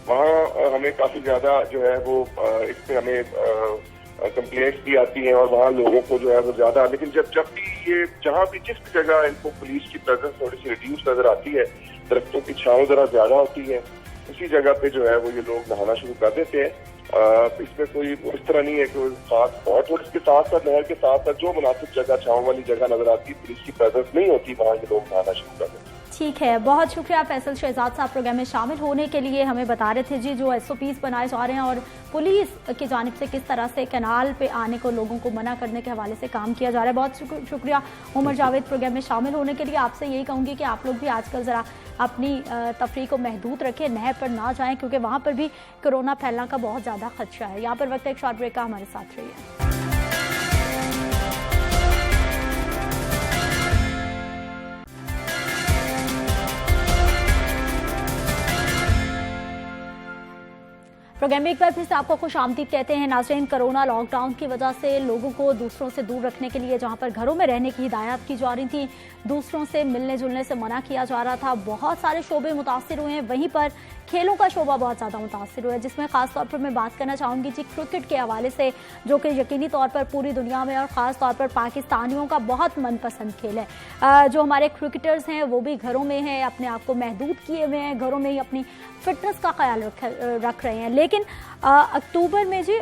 वहाँ हमें काफी ज्यादा जो है वो इस पे हमें कंप्लेंट्स भी आती हैं और वहाँ लोगों को जो है वो ज्यादा, लेकिन जब भी ये जहाँ भी जिस जगह इनको पुलिस की प्रेजेंस थोड़ी सी रिड्यूस नजर आती है, दरख्तों की छांव जरा ज्यादा होती है, उसी जगह पे जो है वो ये लोग नहाना शुरू कर देते हैं। इसमें कोई इस तरह नहीं है कोई खास स्पॉट, और इसके साथ साथ नहर के साथ साथ जो मुनासिब जगह, छांव वाली जगह नजर आती है, पुलिस की प्रेजेंस नहीं होती, वहाँ ये लोग नहाना शुरू कर देते हैं। ठीक है, बहुत शुक्रिया फैसल शहजाद साहब प्रोग्राम में शामिल होने के लिए। हमें बता रहे थे जी जो SOPs बनाए जा रहे हैं और पुलिस की जानिब से किस तरह से कैनाल पे आने को लोगों को मना करने के हवाले से काम किया जा रहा है। बहुत शुक्रिया उमर जावेद प्रोग्राम में शामिल होने के लिए। आपसे यही कहूँगी कि आप लोग भी आजकल ज़रा अपनी तफरीह को महदूद रखें, नहर पर ना जाएं क्योंकि वहाँ पर भी कोरोना फैलने का बहुत ज़्यादा खदशा है। यहाँ पर वक्त एक शॉर्ट ब्रेक का, हमारे साथ रहिए। प्रोग्राम में एक बार फिर से आपको खुशामदीद कहते हैं। नाज़रीन, कोरोना लॉकडाउन की वजह से लोगों को दूसरों से दूर रखने के लिए जहां पर घरों में रहने की हिदायत की जा रही थी, दूसरों से मिलने जुलने से मना किया जा रहा था, बहुत सारे शोबे मुतासिर हुए हैं। वहीं पर खेलों का शोबा बहुत ज़्यादा मुतासिर हुआ है, जिसमें खासतौर पर मैं बात करना चाहूँगी जी क्रिकेट के हवाले से, जो कि यकीनी तौर पर पूरी दुनिया में और ख़ास तौर पर पाकिस्तानियों का बहुत मनपसंद खेल है। जो हमारे क्रिकेटर्स हैं वो भी घरों में हैं, अपने आप को महदूद किए हुए हैं, घरों में ही अपनी फिटनेस का ख्याल रख रहे हैं। लेकिन अक्टूबर में जी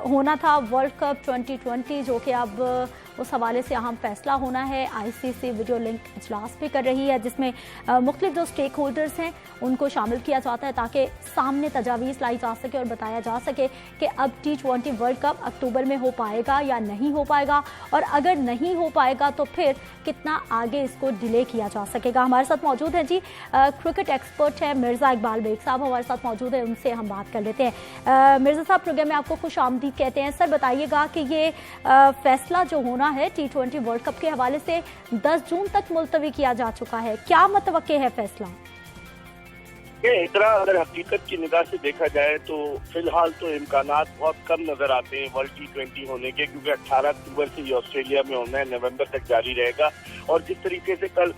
होना था वर्ल्ड कप 2020, जो कि अब उस हवाले से अहम फैसला होना है। ICC वीडियो लिंक इजलास भी कर रही है, जिसमें मुख्तलिफ जो स्टेक होल्डर्स हैं उनको शामिल किया जाता है ताकि सामने तजावीज़ लाई जा सके और बताया जा सके कि अब T20 वर्ल्ड कप अक्टूबर में हो पाएगा या नहीं हो पाएगा, और अगर नहीं हो पाएगा तो फिर कितना आगे इसको डिले किया जा सकेगा। हमारे साथ मौजूद हैं जी क्रिकेट एक्सपर्ट है मिर्ज़ा इकबाल बेग साहब, हमारे साथ मौजूद है, उनसे हम बात कर लेते हैं। मिर्ज़ा साहब, प्रोग्राम में आपको खुश आमदीद कहते हैं। सर, बताइएगा कि ये फैसला जो होना है T20 वर्ल्ड कप के हवाले से 10 जून तक मुलतवी किया जा चुका है, क्या मतवक्के है फैसला? इतना अगर हकीकत की निगाह से देखा जाए तो फिलहाल तो इम्कानात बहुत कम नजर आते हैं वर्ल्ड T20 होने के, क्योंकि 18 अक्टूबर से ये ऑस्ट्रेलिया में होना है, नवंबर तक जारी रहेगा। और जिस तरीके से कल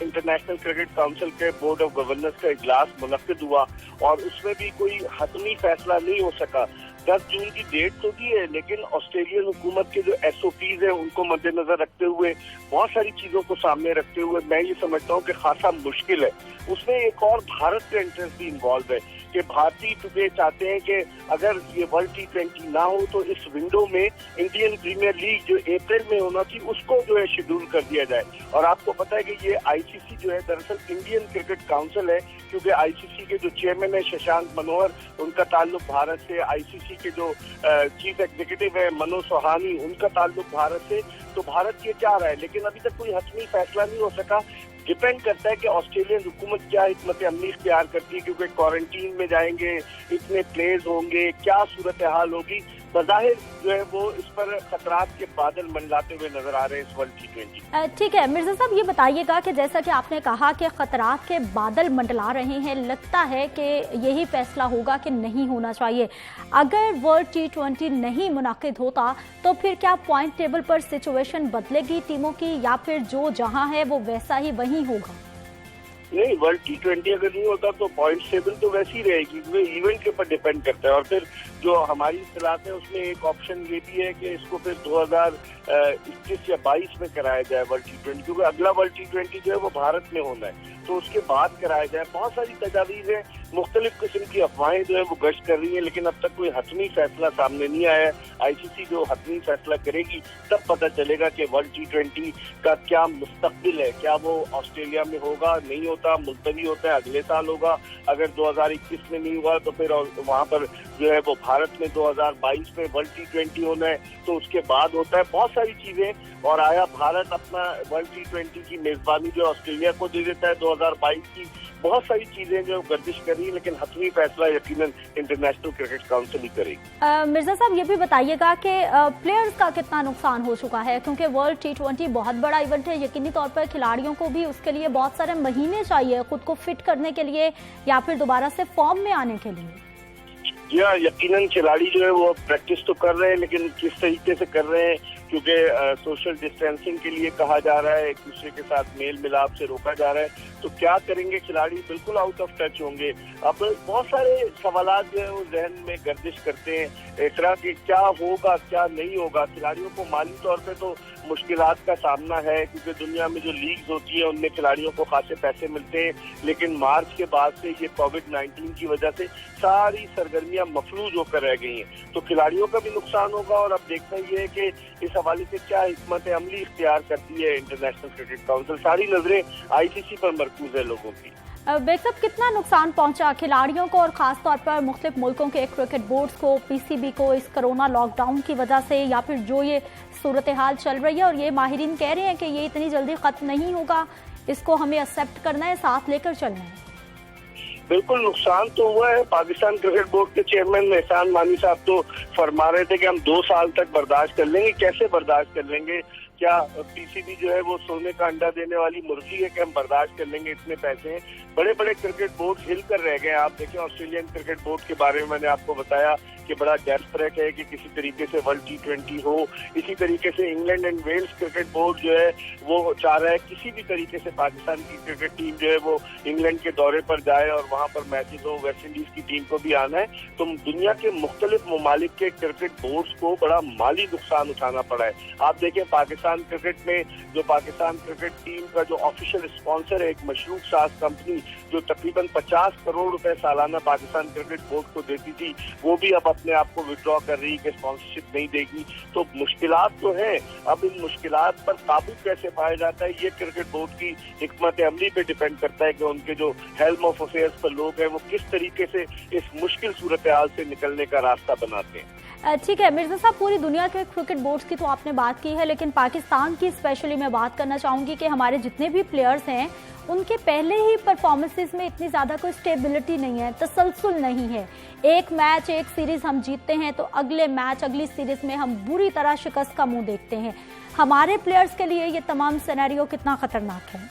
इंटरनेशनल क्रिकेट काउंसिल के बोर्ड ऑफ गवर्नर्स का इजलास मुनक्किद हुआ और उसमें भी कोई हतमी फैसला नहीं हो सका। 10 जून की डेट तो दी है, लेकिन ऑस्ट्रेलियन हुकूमत के जो SOPs हैं उनको मद्देनजर रखते हुए, बहुत सारी चीजों को सामने रखते हुए मैं ये समझता हूँ कि खासा मुश्किल है। उसमें एक और भारत का इंटरेस्ट भी इन्वॉल्व है, कि भारतीय टुडे चाहते हैं कि अगर ये वर्ल्ड T20 ना हो तो इस विंडो में इंडियन प्रीमियर लीग जो अप्रैल में होना थी उसको जो है शेड्यूल कर दिया जाए। और आपको पता है कि ये आईसीसी जो है दरअसल इंडियन क्रिकेट काउंसिल है, क्योंकि आईसीसी के जो चेयरमैन है शशांक मनोहर, उनका ताल्लुक भारत से, आईसीसी के जो चीफ एग्जीक्यूटिव है मनोज सोहानी, उनका ताल्लुक भारत से। तो भारत ये चाह रहा है, लेकिन अभी तक कोई हतमी फैसला नहीं हो सका। डिपेंड करता है कि ऑस्ट्रेलियन हुकूमत क्या हिकमत अमली इख्तियार करती है, क्योंकि क्वारंटीन में जाएंगे, इतने प्लेयर्स होंगे, क्या सूरत हाल होगी। बज़ाहिर जो है वो इस पर खतरात के बादल मंडलाते हुए नजर आ रहे हैं इस वर्ल्ड T20। ठीक है मिर्जा साहब, ये बताइएगा कि जैसा कि आपने कहा कि खतरात के बादल मंडला रहे हैं, लगता है कि यही फैसला होगा कि नहीं होना चाहिए। अगर वर्ल्ड T20 नहीं मुनाकिद होता तो फिर क्या पॉइंट टेबल पर सिचुएशन बदलेगी टीमों की, या फिर जो जहां है वो वैसा ही वहीं होगा? नहीं, वर्ल्ड T20 अगर नहीं होता तो पॉइंट टेबल तो वैसी रहेगी, क्योंकि इवेंट के ऊपर डिपेंड करता है। और फिर जो हमारी इत्तलात है उसमें एक ऑप्शन ये भी है कि इसको फिर 2021 या 22 में कराया जाए वर्ल्ड T20, क्योंकि अगला वर्ल्ड T20 जो है वो भारत में होना है, तो उसके बाद कराया जाए। बहुत सारी तजावीज़ हैं, मुख्तलिफ किस्म की अफवाहें जो है वो गश्त कर रही हैं, लेकिन अब तक कोई हतमी फैसला सामने नहीं आया है। आईसीसी जो हतमी फैसला करेगी तब पता चलेगा कि वर्ल्ड T20 का क्या मुस्तकबिल है, क्या वो ऑस्ट्रेलिया में होगा, नहीं होता, मुलतवी होता है, अगले साल होगा। अगर 2021 में नहीं हुआ तो फिर वहाँ पर जो है वो भारत में 2022 में वर्ल्ड T20 होना है, तो उसके बाद होता है। बहुत सारी चीजें, और आया भारत अपना वर्ल्ड T20 की मेजबानी जो ऑस्ट्रेलिया को दे देता है 2022 की। बहुत सारी चीजें जो गर्दिश कर रही है, लेकिन हतमी फैसला यकीनन इंटरनेशनल क्रिकेट काउंसिल ही करेगी। मिर्जा साहब, ये भी बताइएगा कि प्लेयर्स का कितना नुकसान हो चुका है, क्योंकि वर्ल्ड T20 बहुत बड़ा इवेंट है, यकीनी तौर पर खिलाड़ियों को भी उसके लिए बहुत सारे महीने चाहिए खुद को फिट करने के लिए या फिर दोबारा से फॉर्म में आने के लिए। यकीनन खिलाड़ी जो है वो प्रैक्टिस तो कर रहे हैं, लेकिन किस तरीके से कर रहे हैं, क्योंकि सोशल डिस्टेंसिंग के लिए कहा जा रहा है, एक दूसरे के साथ मेल मिलाप से रोका जा रहा है, तो क्या करेंगे खिलाड़ी? बिल्कुल आउट ऑफ टच होंगे। अब बहुत सारे सवालात जो है वो जहन में गर्दिश करते हैं, इस तरह की क्या होगा क्या नहीं होगा। खिलाड़ियों को माली तौर पे तो मुश्किलात का सामना है, क्योंकि दुनिया में जो लीग्स होती है उनमें खिलाड़ियों को खासे पैसे मिलते हैं, लेकिन मार्च के बाद से ये कोविड-19 की वजह से सारी सरगर्मियां मफलूज होकर रह गई हैं, तो खिलाड़ियों का भी नुकसान होगा। और अब देखना ये है कि इस हवाले से क्या हिकमत अमली इख्तियार करती है इंटरनेशनल क्रिकेट काउंसिल। सारी नजरें आईसीसी पर मरकूज है लोगों की। बेग साहब, कितना नुकसान पहुंचा खिलाड़ियों को और खास तौर पर मुख्तलिफ मुल्कों के क्रिकेट बोर्ड्स को, पीसीबी को इस कोरोना लॉकडाउन की वजह से, या फिर जो ये सूरत हाल चल रही है और ये माहिरीन कह रहे हैं कि ये इतनी जल्दी खत्म नहीं होगा, इसको हमें एक्सेप्ट करना है, साथ लेकर चलना है? बिल्कुल नुकसान तो हुआ है। पाकिस्तान क्रिकेट बोर्ड के चेयरमैन एहसान मानी साहब तो फरमा रहे थे कि हम 2 साल तक बर्दाश्त कर लेंगे। कैसे बर्दाश्त कर लेंगे? क्या पीसीबी जो है वो सोने का अंडा देने वाली मुर्गी है कि हम बर्दाश्त कर लेंगे? इतने पैसे हैं। बड़े बड़े क्रिकेट बोर्ड हिल कर रह गए। आप देखें ऑस्ट्रेलियन क्रिकेट बोर्ड के बारे में मैंने आपको बताया कि बड़ा डेस्परेट है कि किसी तरीके से वर्ल्ड T20 हो। इसी तरीके से England and Wales cricket board जो है वो चाह रहा है किसी भी तरीके से पाकिस्तान की क्रिकेट टीम जो है वो इंग्लैंड के दौरे पर जाए और वहां पर मैचेस हो। वेस्ट इंडीज की टीम को भी आना है। तो दुनिया के मुख्तलिफ ममालिक के क्रिकेट बोर्ड्स को बड़ा माली नुकसान उठाना पड़ा है। आप देखें पाकिस्तान क्रिकेट में जो पाकिस्तान क्रिकेट टीम का जो ऑफिशियल स्पॉन्सर है, एक मशरूब साज कंपनी जो तकरीबन 50 करोड़ रुपए सालाना पाकिस्तान क्रिकेट बोर्ड को देती थी, वो भी अब अपने आप को विड्रॉ कर रही है कि स्पॉन्सरशिप नहीं देगी। तो मुश्किलात तो हैं। अब इन मुश्किलात पर काबू कैसे पाया जाता है, ये क्रिकेट बोर्ड की हिकमत अमली पे डिपेंड करता है कि उनके जो हेल्म ऑफ अफेयर्स पर लोग हैं वो किस तरीके से इस मुश्किल सूरत हाल से निकलने का रास्ता बनाते हैं। ठीक है मिर्जा साहब, पूरी दुनिया के क्रिकेट बोर्ड्स की तो आपने बात की है, लेकिन पाकिस्तान की स्पेशली मैं बात करना चाहूंगी कि हमारे जितने भी प्लेयर्स हैं उनके पहले ही परफॉर्मेंसेस में इतनी ज़्यादा कोई स्टेबिलिटी नहीं है, तसलसल नहीं है। एक मैच एक सीरीज हम जीतते हैं तो अगले मैच अगली सीरीज में हम बुरी तरह शिकस्त का मुंह देखते हैं। हमारे प्लेयर्स के लिए ये तमाम सिनेरियो कितना खतरनाक है?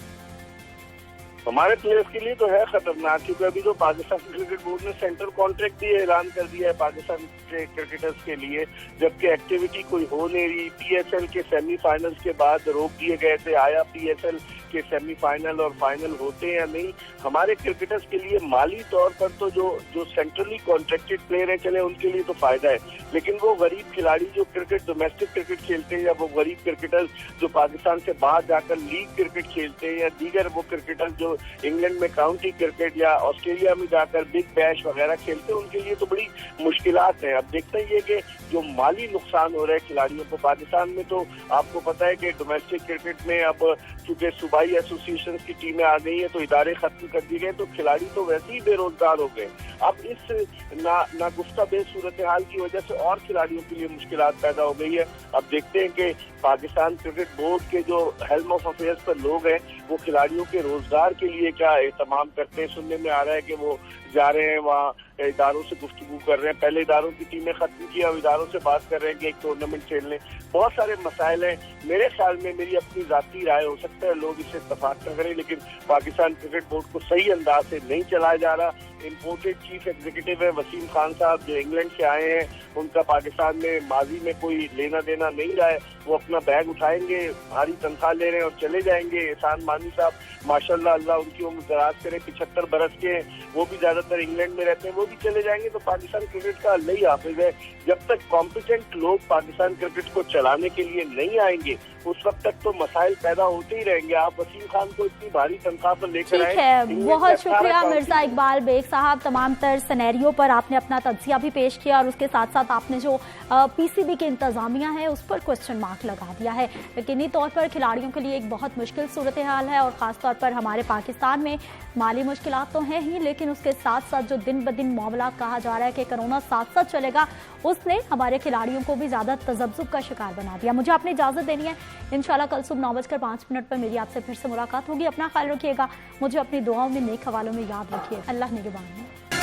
हमारे प्लेयर्स के लिए तो है खतरनाक, क्योंकि अभी जो पाकिस्तान क्रिकेट बोर्ड ने सेंट्रल कॉन्ट्रैक्ट भी ऐलान कर दिया है पाकिस्तान के क्रिकेटर्स के लिए, जबकि एक्टिविटी कोई हो नहीं रही। पीएसएल के सेमीफाइनल्स के बाद रोक दिए गए थे। आया पीएसएल के सेमीफाइनल और फाइनल होते हैं या नहीं। हमारे क्रिकेटर्स के लिए माली तौर पर तो जो सेंट्रली कॉन्ट्रैक्टेड प्लेयर हैं, चले उनके लिए तो फायदा है, लेकिन वो गरीब खिलाड़ी जो क्रिकेट डोमेस्टिक क्रिकेट खेलते हैं या वो गरीब क्रिकेटर्स जो पाकिस्तान से बाहर जाकर लीग क्रिकेट खेलते हैं या दीगर वो क्रिकेटर्स जो इंग्लैंड में काउंटी क्रिकेट या ऑस्ट्रेलिया में जाकर बिग बैश वगैरह खेलते हैं, उनके लिए तो बड़ी मुश्किलात हैं। अब देखते हैं कि जो माली नुकसान हो रहा है खिलाड़ियों को, पाकिस्तान में तो आपको पता है कि डोमेस्टिक क्रिकेट में अब चूंकि सूबाई एसोसिएशन की टीमें आ गई हैं तो इदारे खत्म कर दिए गए, तो खिलाड़ी तो वैसे ही बेरोजगार हो गए। अब इस नागुफ्ता बे सूरत हाल की वजह से और खिलाड़ियों के लिए मुश्किलात पैदा हो गई है। अब देखते हैं कि पाकिस्तान क्रिकेट बोर्ड के जो हेल्म ऑफ अफेयर्स पर लोग हैं वो खिलाड़ियों के रोजगार के लिए क्या एहतमाम करते हैं। सुनने में आ रहा है कि वो जा रहे हैं वहाँ इदारों से गुफ्तगू कर रहे हैं, पहले इदारों की टीमें खत्म की, अब इदारों से बात कर रहे हैं कि एक टूर्नामेंट खेल लें। बहुत सारे मसाइल हैं। मेरे ख्याल में, मेरी अपनी जाती राय, हो सकता है लोग इससे इत्तफाक न करें, लेकिन पाकिस्तान क्रिकेट बोर्ड को सही अंदाज से नहीं चलाया जा रहा। इम्पोर्टेड चीफ एग्जीक्यूटिव है वसीम खान साहब जो इंग्लैंड से आए हैं, उनका पाकिस्तान में माजी में कोई लेना देना नहीं रहा है। वो अपना बैग उठाएंगे, भारी तनख्वाह ले रहे हैं और चले जाएंगे। एहसान मानी साहब माशाल्लाह, अल्लाह उनकी उम्र दराज करे, 75 बरस के हैं, वो भी ज्यादातर इंग्लैंड में रहते हैं, वो भी चले जाएंगे। तो पाकिस्तान क्रिकेट का अल्लाह ही हाफिज है। जब तक कॉम्पिटेंट लोग पाकिस्तान क्रिकेट को चलाने के लिए नहीं आएंगे उस वक्त तक तो मसाइल पैदा होते ही रहेंगे। आप वसीम खान को इतनी भारी तनख्वाह पर लेकर आए। ठीक है, बहुत शुक्रिया मिर्जा इकबाल बेग साहब। तमाम तर सिनेरियो पर आपने अपना तज्जिया भी पेश किया और उसके साथ साथ आपने जो पीसीबी की इंतजामिया है उस पर क्वेश्चन मार्क लगा दिया है। यकीनी तौर पर खिलाड़ियों के लिए एक बहुत मुश्किल सूरत हाल है और ख़ासतौर पर हमारे पाकिस्तान में माली मुश्किलात तो हैं ही, लेकिन उसके साथ साथ जो दिन ब दिन मामला कहा जा रहा है कि कोरोना साथ साथ चलेगा, उसने हमारे खिलाड़ियों को भी ज़्यादा तजब्जुब का शिकार बना दिया। मुझे आपने इजाज़त देनी है। इंशाल्लाह कल सुबह 9:05 पर मेरी आपसे फिर से मुलाकात होगी। अपना ख्याल रखिएगा, मुझे अपनी दुआओं में नेक हवालों में याद रखिए। अल्लाह निगहबान।